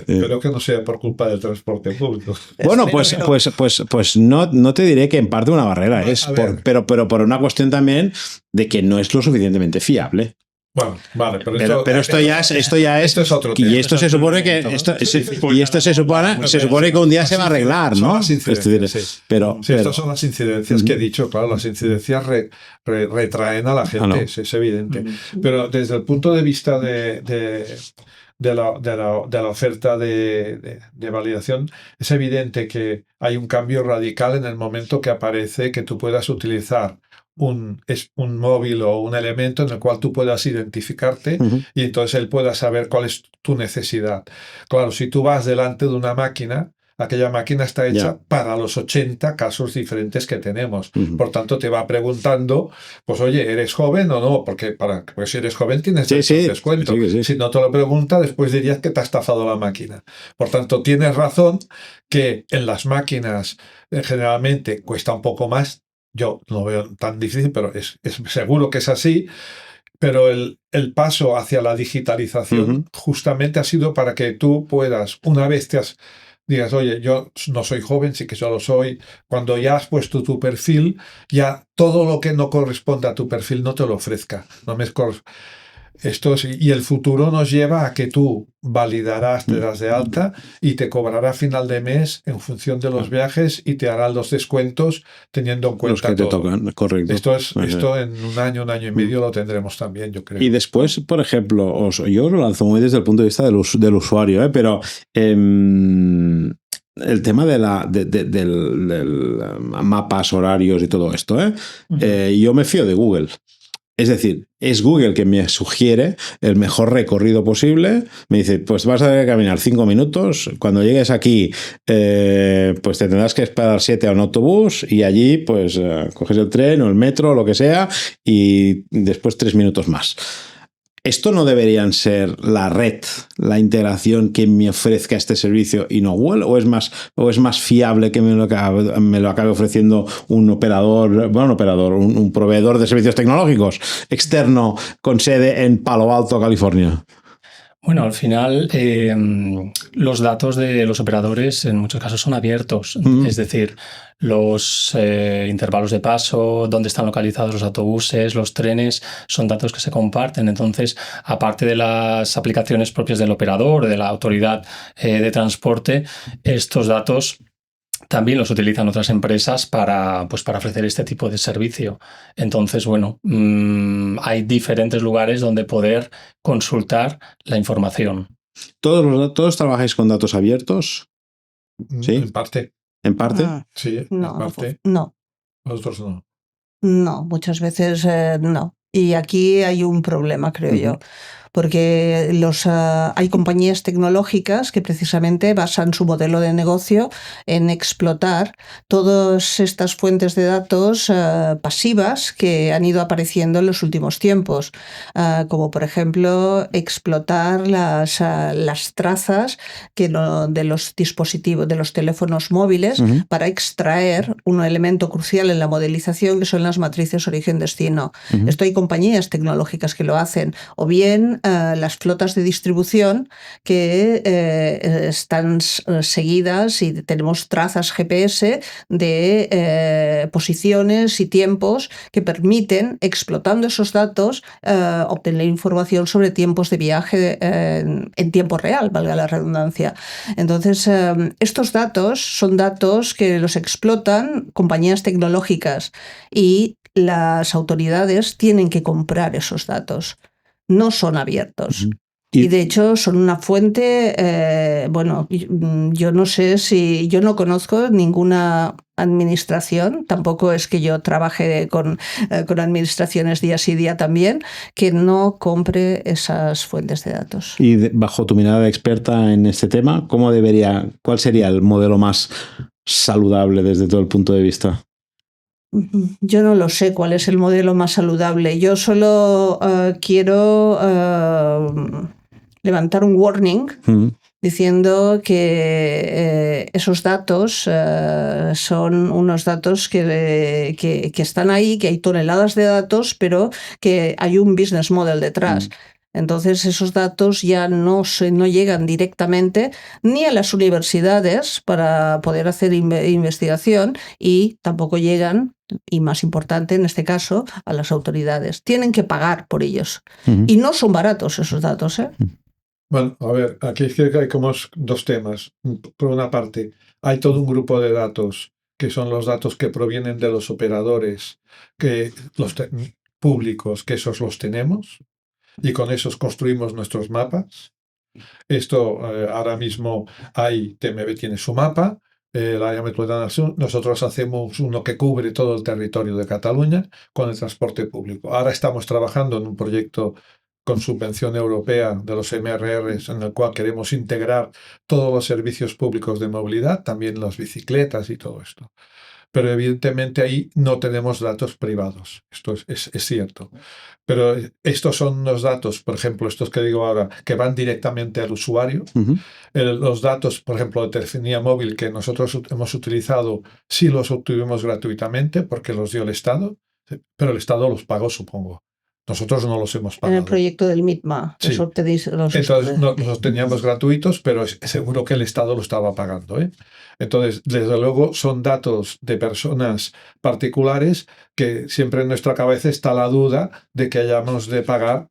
Espero que no sea por culpa del transporte público. Bueno, pues no te diré que en parte una barrera es, pero por una cuestión también de que no es lo suficientemente fiable. Bueno, vale, pero esto ya es otro tema. Y esto se supone que se supone que un día se va a arreglar, ¿no? Pero estas son las incidencias que he dicho. Claro, las incidencias retraen a la gente, es evidente. Pero desde el punto de vista de la oferta de validación, es evidente que hay un cambio radical en el momento que aparece que tú puedas utilizar un móvil o un elemento en el cual tú puedas identificarte y entonces él pueda saber cuál es tu necesidad. Claro, si tú vas delante de una máquina, aquella máquina está hecha para los 80 casos diferentes que tenemos. Por tanto, te va preguntando, pues oye, ¿eres joven o no? Porque si eres joven tienes descuento. Si no te lo pregunta, después dirías que te ha estafado la máquina. Por tanto, tienes razón que en las máquinas generalmente cuesta un poco más. Yo no lo veo tan difícil, pero es seguro que es así. Pero el paso hacia la digitalización justamente ha sido para que tú puedas, una vez digas, oye, yo no soy joven, sí que yo lo soy. Cuando ya has puesto tu perfil, ya todo lo que no corresponda a tu perfil no te lo ofrezca. Y el futuro nos lleva a que tú validarás, te das de alta y te cobrará a final de mes en función de los viajes y te hará los descuentos teniendo en cuenta los que todo. Te tocan, correcto. Esto en un año y medio lo tendremos también, yo creo. Y después, por ejemplo, yo lo lanzo muy desde el punto de vista del usuario, pero el tema del mapas, horarios y todo esto, yo me fío de Google. Es decir, es Google que me sugiere el mejor recorrido posible. Me dice, pues vas a tener que caminar 5 minutos. Cuando llegues aquí, pues te tendrás que esperar 7 a un autobús y allí, pues coges el tren o el metro o lo que sea y después 3 minutos más. ¿Esto no deberían ser la red, la integración que me ofrezca este servicio y no Google? ¿O es más fiable que me lo acabe ofreciendo un proveedor de servicios tecnológicos externo con sede en Palo Alto, California? Bueno, al final los datos de los operadores en muchos casos son abiertos, es decir, los intervalos de paso, dónde están localizados los autobuses, los trenes, son datos que se comparten. Entonces, aparte de las aplicaciones propias del operador, de la autoridad de transporte, estos datos también los utilizan otras empresas para ofrecer este tipo de servicio. Entonces, bueno, hay diferentes lugares donde poder consultar la información. ¿Todos trabajáis con datos abiertos? ¿Sí? En parte. ¿En parte? Sí, No, en parte. no. Nosotros no. No, muchas veces no. Y aquí hay un problema, creo yo, porque hay compañías tecnológicas que precisamente basan su modelo de negocio en explotar todas estas fuentes de datos pasivas que han ido apareciendo en los últimos tiempos, como por ejemplo explotar las trazas de los dispositivos, de los teléfonos móviles, para extraer un elemento crucial en la modelización, que son las matrices origen-destino. Esto hay compañías tecnológicas que lo hacen, o bien las flotas de distribución que están seguidas y tenemos trazas GPS de posiciones y tiempos que permiten, explotando esos datos, obtener información sobre tiempos de viaje en tiempo real, valga la redundancia. Entonces, estos datos son datos que los explotan compañías tecnológicas y las autoridades tienen que comprar esos datos. No son abiertos. Y de hecho son una fuente, yo no sé si, yo no conozco ninguna administración, tampoco es que yo trabaje con administraciones día sí día también, que no compre esas fuentes de datos. Y bajo tu mirada de experta en este tema, ¿cuál sería el modelo más saludable desde todo el punto de vista? Yo no lo sé cuál es el modelo más saludable. Yo solo quiero levantar un warning diciendo que esos datos son unos datos que están ahí, que hay toneladas de datos, pero que hay un business model detrás. Entonces esos datos ya no llegan directamente ni a las universidades para poder hacer investigación y tampoco llegan, y más importante en este caso, a las autoridades. Tienen que pagar por ellos. Y no son baratos esos datos, ¿eh? Bueno, a ver, aquí es que hay como dos temas. Por una parte, hay todo un grupo de datos que son los datos que provienen de los operadores, que los públicos, que esos los tenemos. Y con esos construimos nuestros mapas. Esto ahora mismo TMB tiene su mapa, el área metropolitana sur. Nosotros hacemos uno que cubre todo el territorio de Cataluña con el transporte público. Ahora estamos trabajando en un proyecto con subvención europea de los MRRs en el cual queremos integrar todos los servicios públicos de movilidad, también las bicicletas y todo esto. Pero evidentemente ahí no tenemos datos privados, esto es cierto. Pero estos son los datos, por ejemplo, estos que digo ahora, que van directamente al usuario. Los datos, por ejemplo, de telefonía móvil que nosotros hemos utilizado, sí los obtuvimos gratuitamente porque los dio el Estado, pero el Estado los pagó, supongo. Nosotros no los hemos pagado. En el proyecto del MITMA. Sí. Entonces los teníamos gratuitos, pero seguro que el Estado lo estaba pagando, ¿eh? Entonces, desde luego, son datos de personas particulares que siempre en nuestra cabeza está la duda de que hayamos de pagar.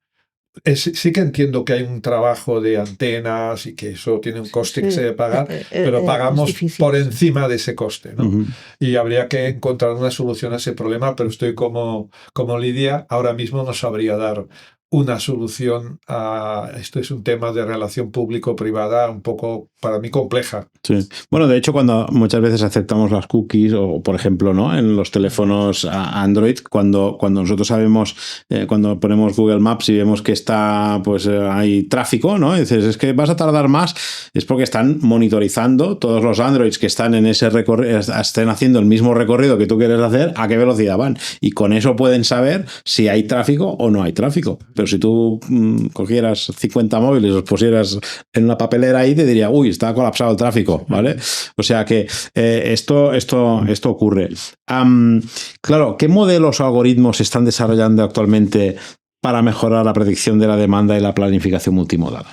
Sí que entiendo que hay un trabajo de antenas y que eso tiene un coste que se debe pagar, pero pagamos por encima de ese coste, ¿no? Y habría que encontrar una solución a ese problema, pero estoy como Lidia, ahora mismo no sabría dar una solución a esto. Es un tema de relación público-privada un poco para mí compleja. Sí. Bueno, de hecho, cuando muchas veces aceptamos las cookies, o por ejemplo, ¿no? En los teléfonos Android, cuando nosotros sabemos, cuando ponemos Google Maps y vemos que está, pues hay tráfico, ¿no? Y dices, es que vas a tardar más, es porque están monitorizando todos los Androids que están en ese recorrido, estén haciendo el mismo recorrido que tú quieres hacer, a qué velocidad van. Y con eso pueden saber si hay tráfico o no hay tráfico. Pero si tú cogieras 50 móviles, los pusieras en una papelera ahí, te diría, uy, está colapsado el tráfico, ¿vale? O sea que esto ocurre. Claro, ¿qué modelos o algoritmos se están desarrollando actualmente para mejorar la predicción de la demanda y la planificación multimodal?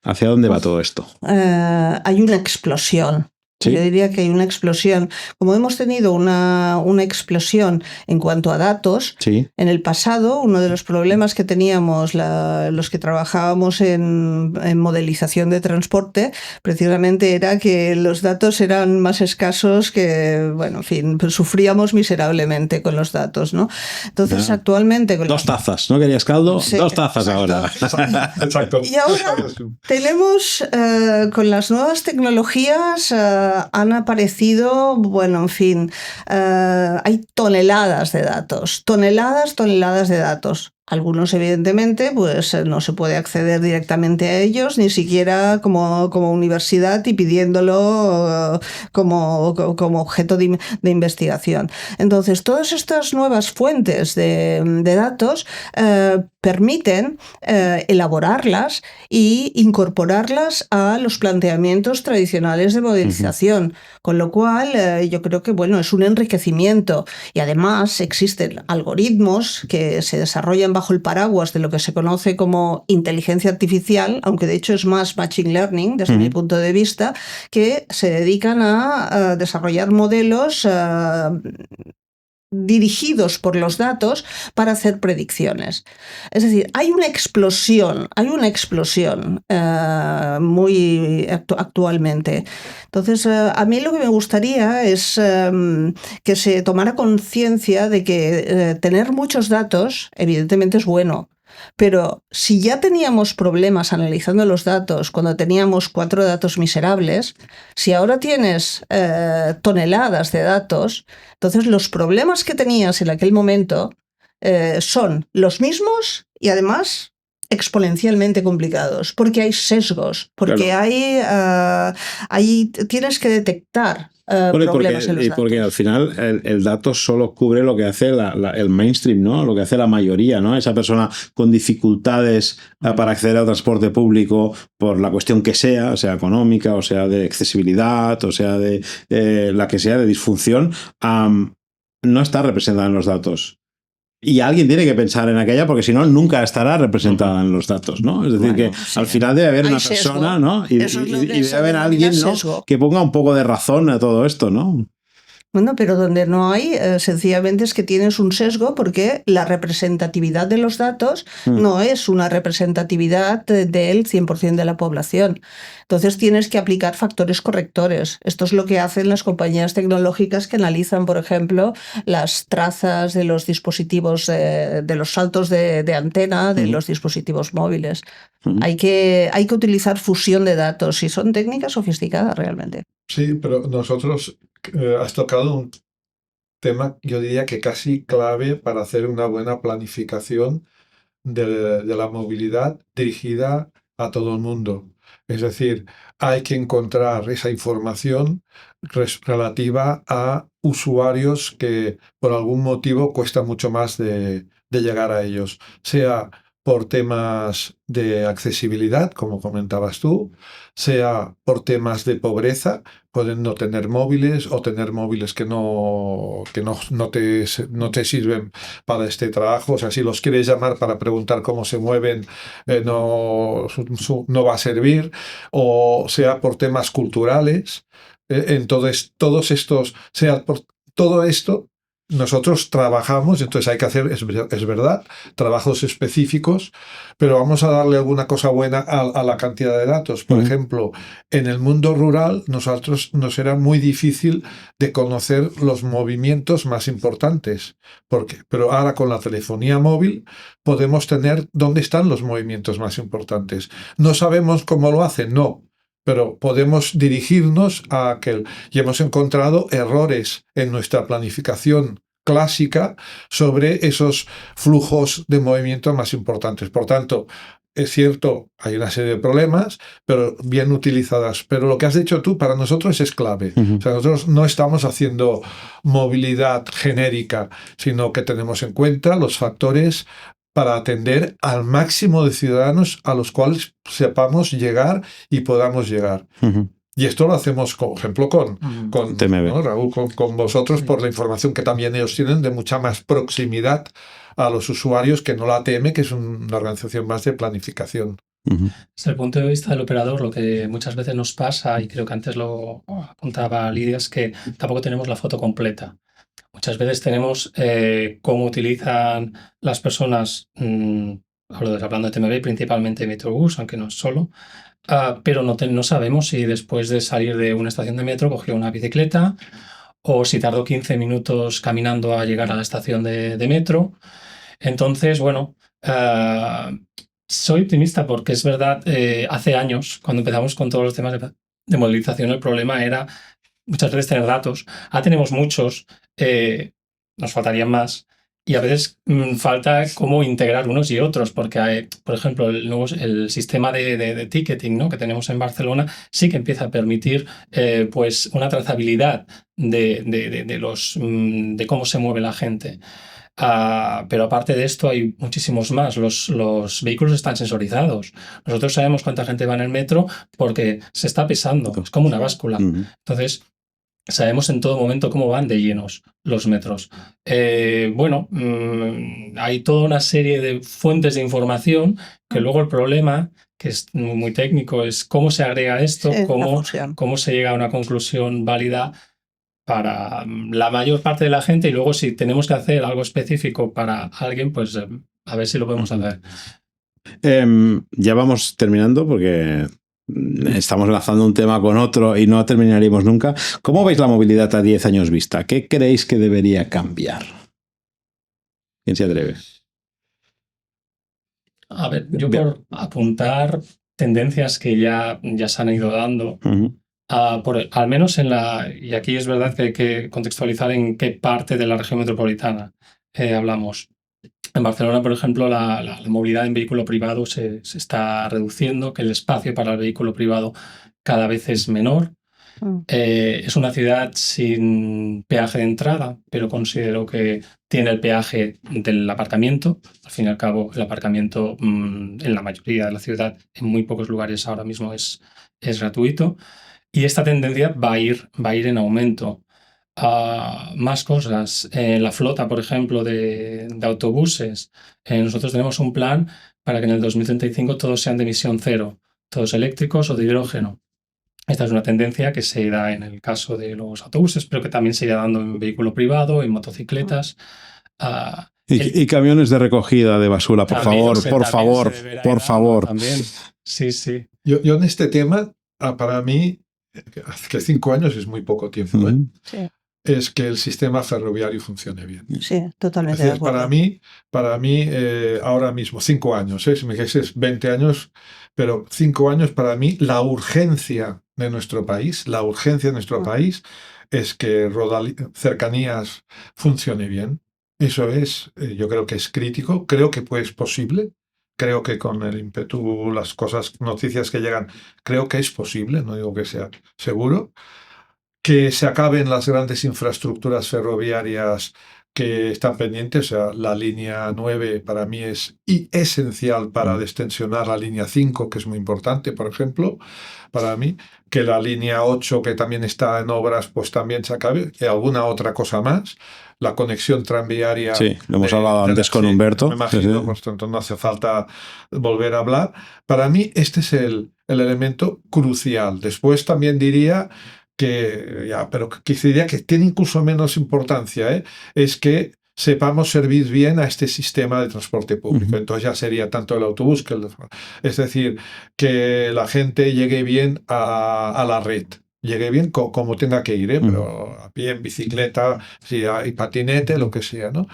¿Hacia dónde va todo esto? Hay una explosión. ¿Sí? Yo diría que hay una explosión. Como hemos tenido una explosión en cuanto a datos, ¿sí? En el pasado uno de los problemas que teníamos los que trabajábamos en modelización de transporte precisamente era que los datos eran más escasos que, bueno, en fin, pues sufríamos miserablemente con los datos, ¿no? Entonces actualmente... Dos tazas, ¿no querías caldo? Sí, dos tazas ahora. Exacto. Y ahora tenemos, con las nuevas tecnologías... han aparecido, bueno, en fin, hay toneladas de datos, toneladas de datos. Algunos, evidentemente, pues no se puede acceder directamente a ellos, ni siquiera como universidad y pidiéndolo como objeto de investigación. Entonces, todas estas nuevas fuentes de datos permiten elaborarlas e incorporarlas a los planteamientos tradicionales de modelización, con lo cual yo creo que, bueno, es un enriquecimiento. Y además existen algoritmos que se desarrollan bajo el paraguas de lo que se conoce como inteligencia artificial, aunque de hecho es más machine learning desde mi punto de vista, que se dedican a desarrollar modelos dirigidos por los datos para hacer predicciones. Es decir, hay una explosión muy actualmente. Entonces, a mí lo que me gustaría es que se tomara conciencia de que tener muchos datos, evidentemente es bueno, pero si ya teníamos problemas analizando los datos cuando teníamos 4 datos miserables, si ahora tienes toneladas de datos, entonces los problemas que tenías en aquel momento son los mismos y además exponencialmente complicados, porque hay sesgos, porque claro, tienes que detectar problemas en los datos. Porque al final el dato solo cubre lo que hace el mainstream, ¿no? Lo que hace la mayoría, ¿no? Esa persona con dificultades para acceder al transporte público por la cuestión que sea económica, o sea de accesibilidad, o sea de la que sea, de disfunción, no está representada en los datos. Y alguien tiene que pensar en aquella, porque si no, nunca estará representada en los datos, ¿no? Es decir, que al final debe haber una persona, ¿no? Y debe haber alguien, ¿no?, que ponga un poco de razón a todo esto, ¿no? Bueno, pero donde no hay, sencillamente es que tienes un sesgo porque la representatividad de los datos no es una representatividad del 100% de la población. Entonces tienes que aplicar factores correctores. Esto es lo que hacen las compañías tecnológicas que analizan, por ejemplo, las trazas de los dispositivos, de los saltos de antena de los dispositivos móviles. Hay que utilizar fusión de datos y son técnicas sofisticadas realmente. Sí, pero nosotros has tocado un tema, yo diría que casi clave para hacer una buena planificación de la movilidad dirigida a todo el mundo. Es decir, hay que encontrar esa información relativa a usuarios que por algún motivo cuesta mucho más de llegar a ellos, sea por temas de accesibilidad, como comentabas tú, sea por temas de pobreza, pueden no tener móviles o tener móviles que no te sirven para este trabajo. O sea, si los quieres llamar para preguntar cómo se mueven, no va a servir. O sea por temas culturales. Entonces, todo esto, nosotros trabajamos, entonces hay que hacer, es verdad, trabajos específicos, pero vamos a darle alguna cosa buena a la cantidad de datos. Por ejemplo, en el mundo rural nosotros nos era muy difícil de conocer los movimientos más importantes. ¿Por qué? Pero ahora con la telefonía móvil podemos tener dónde están los movimientos más importantes. ¿No sabemos cómo lo hacen? No. pero podemos dirigirnos a aquel. Y hemos encontrado errores en nuestra planificación clásica sobre esos flujos de movimiento más importantes. Por tanto, es cierto, hay una serie de problemas, pero bien utilizadas. Pero lo que has dicho tú para nosotros es clave. O sea, nosotros no estamos haciendo movilidad genérica, sino que tenemos en cuenta los factores para atender al máximo de ciudadanos a los cuales sepamos llegar y podamos llegar. Y esto lo hacemos, por ejemplo, con TMB. ¿no, Raúl, con vosotros, por la información que también ellos tienen de mucha más proximidad a los usuarios que no la ATM, que es una organización más de planificación. Desde el punto de vista del operador, lo que muchas veces nos pasa, y creo que antes lo apuntaba Lidia, es que tampoco tenemos la foto completa. Muchas veces tenemos cómo utilizan las personas, hablando de TMB, principalmente Metrobús, aunque no es solo, pero no sabemos si después de salir de una estación de metro cogió una bicicleta o si tardó 15 minutos caminando a llegar a la estación de metro. Entonces, bueno, soy optimista porque es verdad, hace años, cuando empezamos con todos los temas de movilización, el problema era muchas veces tener datos. Ahora tenemos muchos, nos faltarían más. Y a veces falta cómo integrar unos y otros, porque hay, por ejemplo, el sistema de ticketing, ¿no?, que tenemos en Barcelona sí que empieza a permitir pues una trazabilidad de cómo se mueve la gente. Pero aparte de esto hay muchísimos más. Los vehículos están sensorizados. Nosotros sabemos cuánta gente va en el metro porque se está pesando. Es como una báscula. Entonces, sabemos en todo momento cómo van de llenos los metros. Hay toda una serie de fuentes de información que luego el problema, que es muy técnico, es cómo se agrega esto, cómo se llega a una conclusión válida para la mayor parte de la gente, y luego si tenemos que hacer algo específico para alguien, pues a ver si lo podemos hacer. Ya vamos terminando porque estamos enlazando un tema con otro y no terminaríamos nunca. ¿Cómo veis la movilidad a 10 años vista? ¿Qué creéis que debería cambiar? ¿Quién se atreve? A ver, yo por apuntar tendencias que ya se han ido dando, al menos y aquí es verdad que hay que contextualizar en qué parte de la región metropolitana hablamos. En Barcelona, por ejemplo, la movilidad en vehículo privado se está reduciendo, que el espacio para el vehículo privado cada vez es menor. Es una ciudad sin peaje de entrada, pero considero que tiene el peaje del aparcamiento. Al fin y al cabo, el aparcamiento en la mayoría de la ciudad, en muy pocos lugares ahora mismo es gratuito. Y esta tendencia va a ir en aumento. Más cosas. La flota, por ejemplo, de autobuses. Nosotros tenemos un plan para que en el 2035 todos sean de emisión cero, todos eléctricos o de hidrógeno. Esta es una tendencia que se da en el caso de los autobuses, pero que también se irá dando en vehículo privado, en motocicletas. Y camiones de recogida de basura, por favor. También. Sí. Yo en este tema, para mí, que 5 años es muy poco tiempo, Sí. Es que el sistema ferroviario funcione bien. Sí, totalmente de acuerdo. Para mí ahora mismo, 5 años, si me dices 20 años, pero 5 años para mí, la urgencia de nuestro país es que cercanías funcione bien. Eso es, yo creo que es crítico, creo que es posible. Creo que con el ímpetu, las noticias que llegan, creo que es posible, no digo que sea seguro. Que se acaben las grandes infraestructuras ferroviarias que están pendientes. O sea, la línea 9 para mí es esencial para destensionar la línea 5, que es muy importante, por ejemplo, para mí. Que la línea 8, que también está en obras, pues también se acabe. Y alguna otra cosa más. La conexión tranviaria. Sí, lo hemos hablado antes con Humberto. Me imagino, por tanto no hace falta volver a hablar. Para mí este es el elemento crucial. Después también diría pero diría que tiene incluso menos importancia, es que sepamos servir bien a este sistema de transporte público. Entonces ya sería tanto el autobús que es decir, que la gente llegue bien a la red. Llegue bien como tenga que ir, pero a pie, en bicicleta, si hay patinete, lo que sea, ¿no?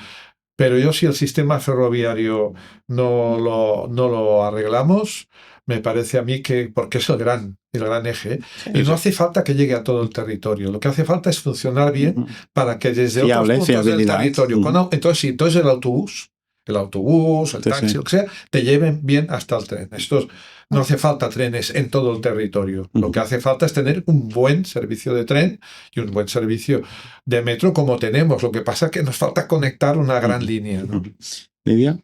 Pero si el sistema ferroviario no lo arreglamos, me parece a mí que, porque es el gran eje, Sí. y no hace falta que llegue a todo el territorio. Lo que hace falta es funcionar bien para que desde otros puntos del fiabilidad. territorio, entonces el autobús, el taxi, lo que sea, te lleven bien hasta el tren. No hace falta trenes en todo el territorio. Lo que hace falta es tener un buen servicio de tren y un buen servicio de metro como tenemos. Lo que pasa es que nos falta conectar una gran línea, ¿no? Lidia,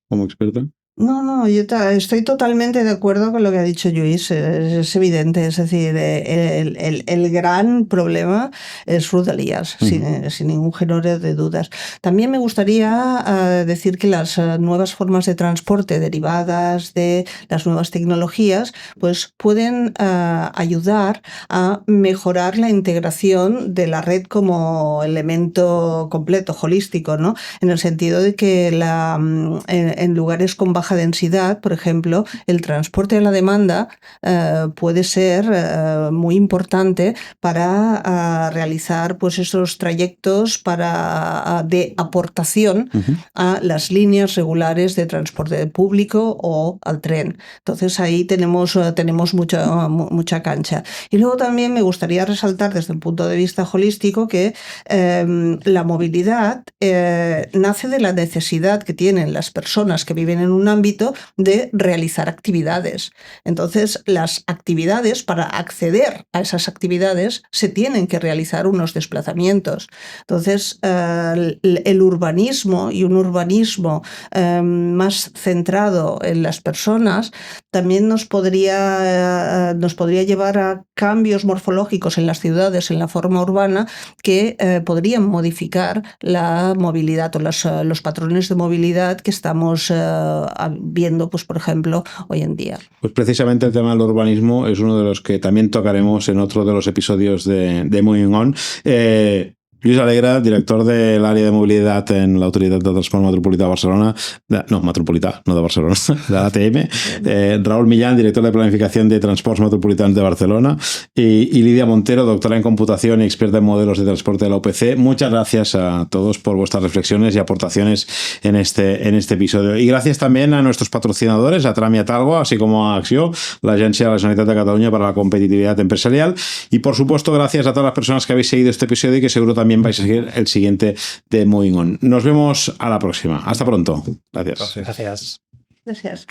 como experta. No, yo estoy totalmente de acuerdo con lo que ha dicho Lluís, es evidente, es decir, el gran problema es Rodalies, sin ningún género de dudas. También me gustaría decir que las nuevas formas de transporte derivadas de las nuevas tecnologías pues pueden ayudar a mejorar la integración de la red como elemento completo, holístico, ¿no? En el sentido de que en lugares con baja densidad, por ejemplo, el transporte a la demanda puede ser muy importante para realizar pues esos trayectos de aportación a las líneas regulares de transporte público o al tren. Entonces ahí tenemos mucha cancha. Y luego también me gustaría resaltar desde un punto de vista holístico que la movilidad nace de la necesidad que tienen las personas que viven en un ámbito de realizar actividades. Entonces, las actividades, para acceder a esas actividades, se tienen que realizar unos desplazamientos. Entonces, el urbanismo y un urbanismo más centrado en las personas también nos podría llevar a cambios morfológicos en las ciudades, en la forma urbana, que podrían modificar la movilidad o los patrones de movilidad que estamos viendo, pues por ejemplo, hoy en día. Pues precisamente el tema del urbanismo es uno de los que también tocaremos en otro de los episodios de Moving On. Lluís Alegre, director del área de movilidad en la Autoritat de Transport Metropolità de Barcelona, metropolità, no de Barcelona, de l'ATM, Raúl Millán, director de planificación de transports metropolitanos de Barcelona, y Lidia Montero, doctora en computación y experta en modelos de transporte de la UPC. Muchas gracias a todos por vuestras reflexiones y aportaciones en este episodio. Y gracias también a nuestros patrocinadores, a Tram y a Talgo, así como a Acció, la Agencia de la Generalitat de Cataluña para la Competitividad Empresarial. Y por supuesto, gracias a todas las personas que habéis seguido este episodio y que seguro también vais a seguir el siguiente de Moving On. Nos vemos a la próxima. Hasta pronto. Gracias. Gracias. Gracias.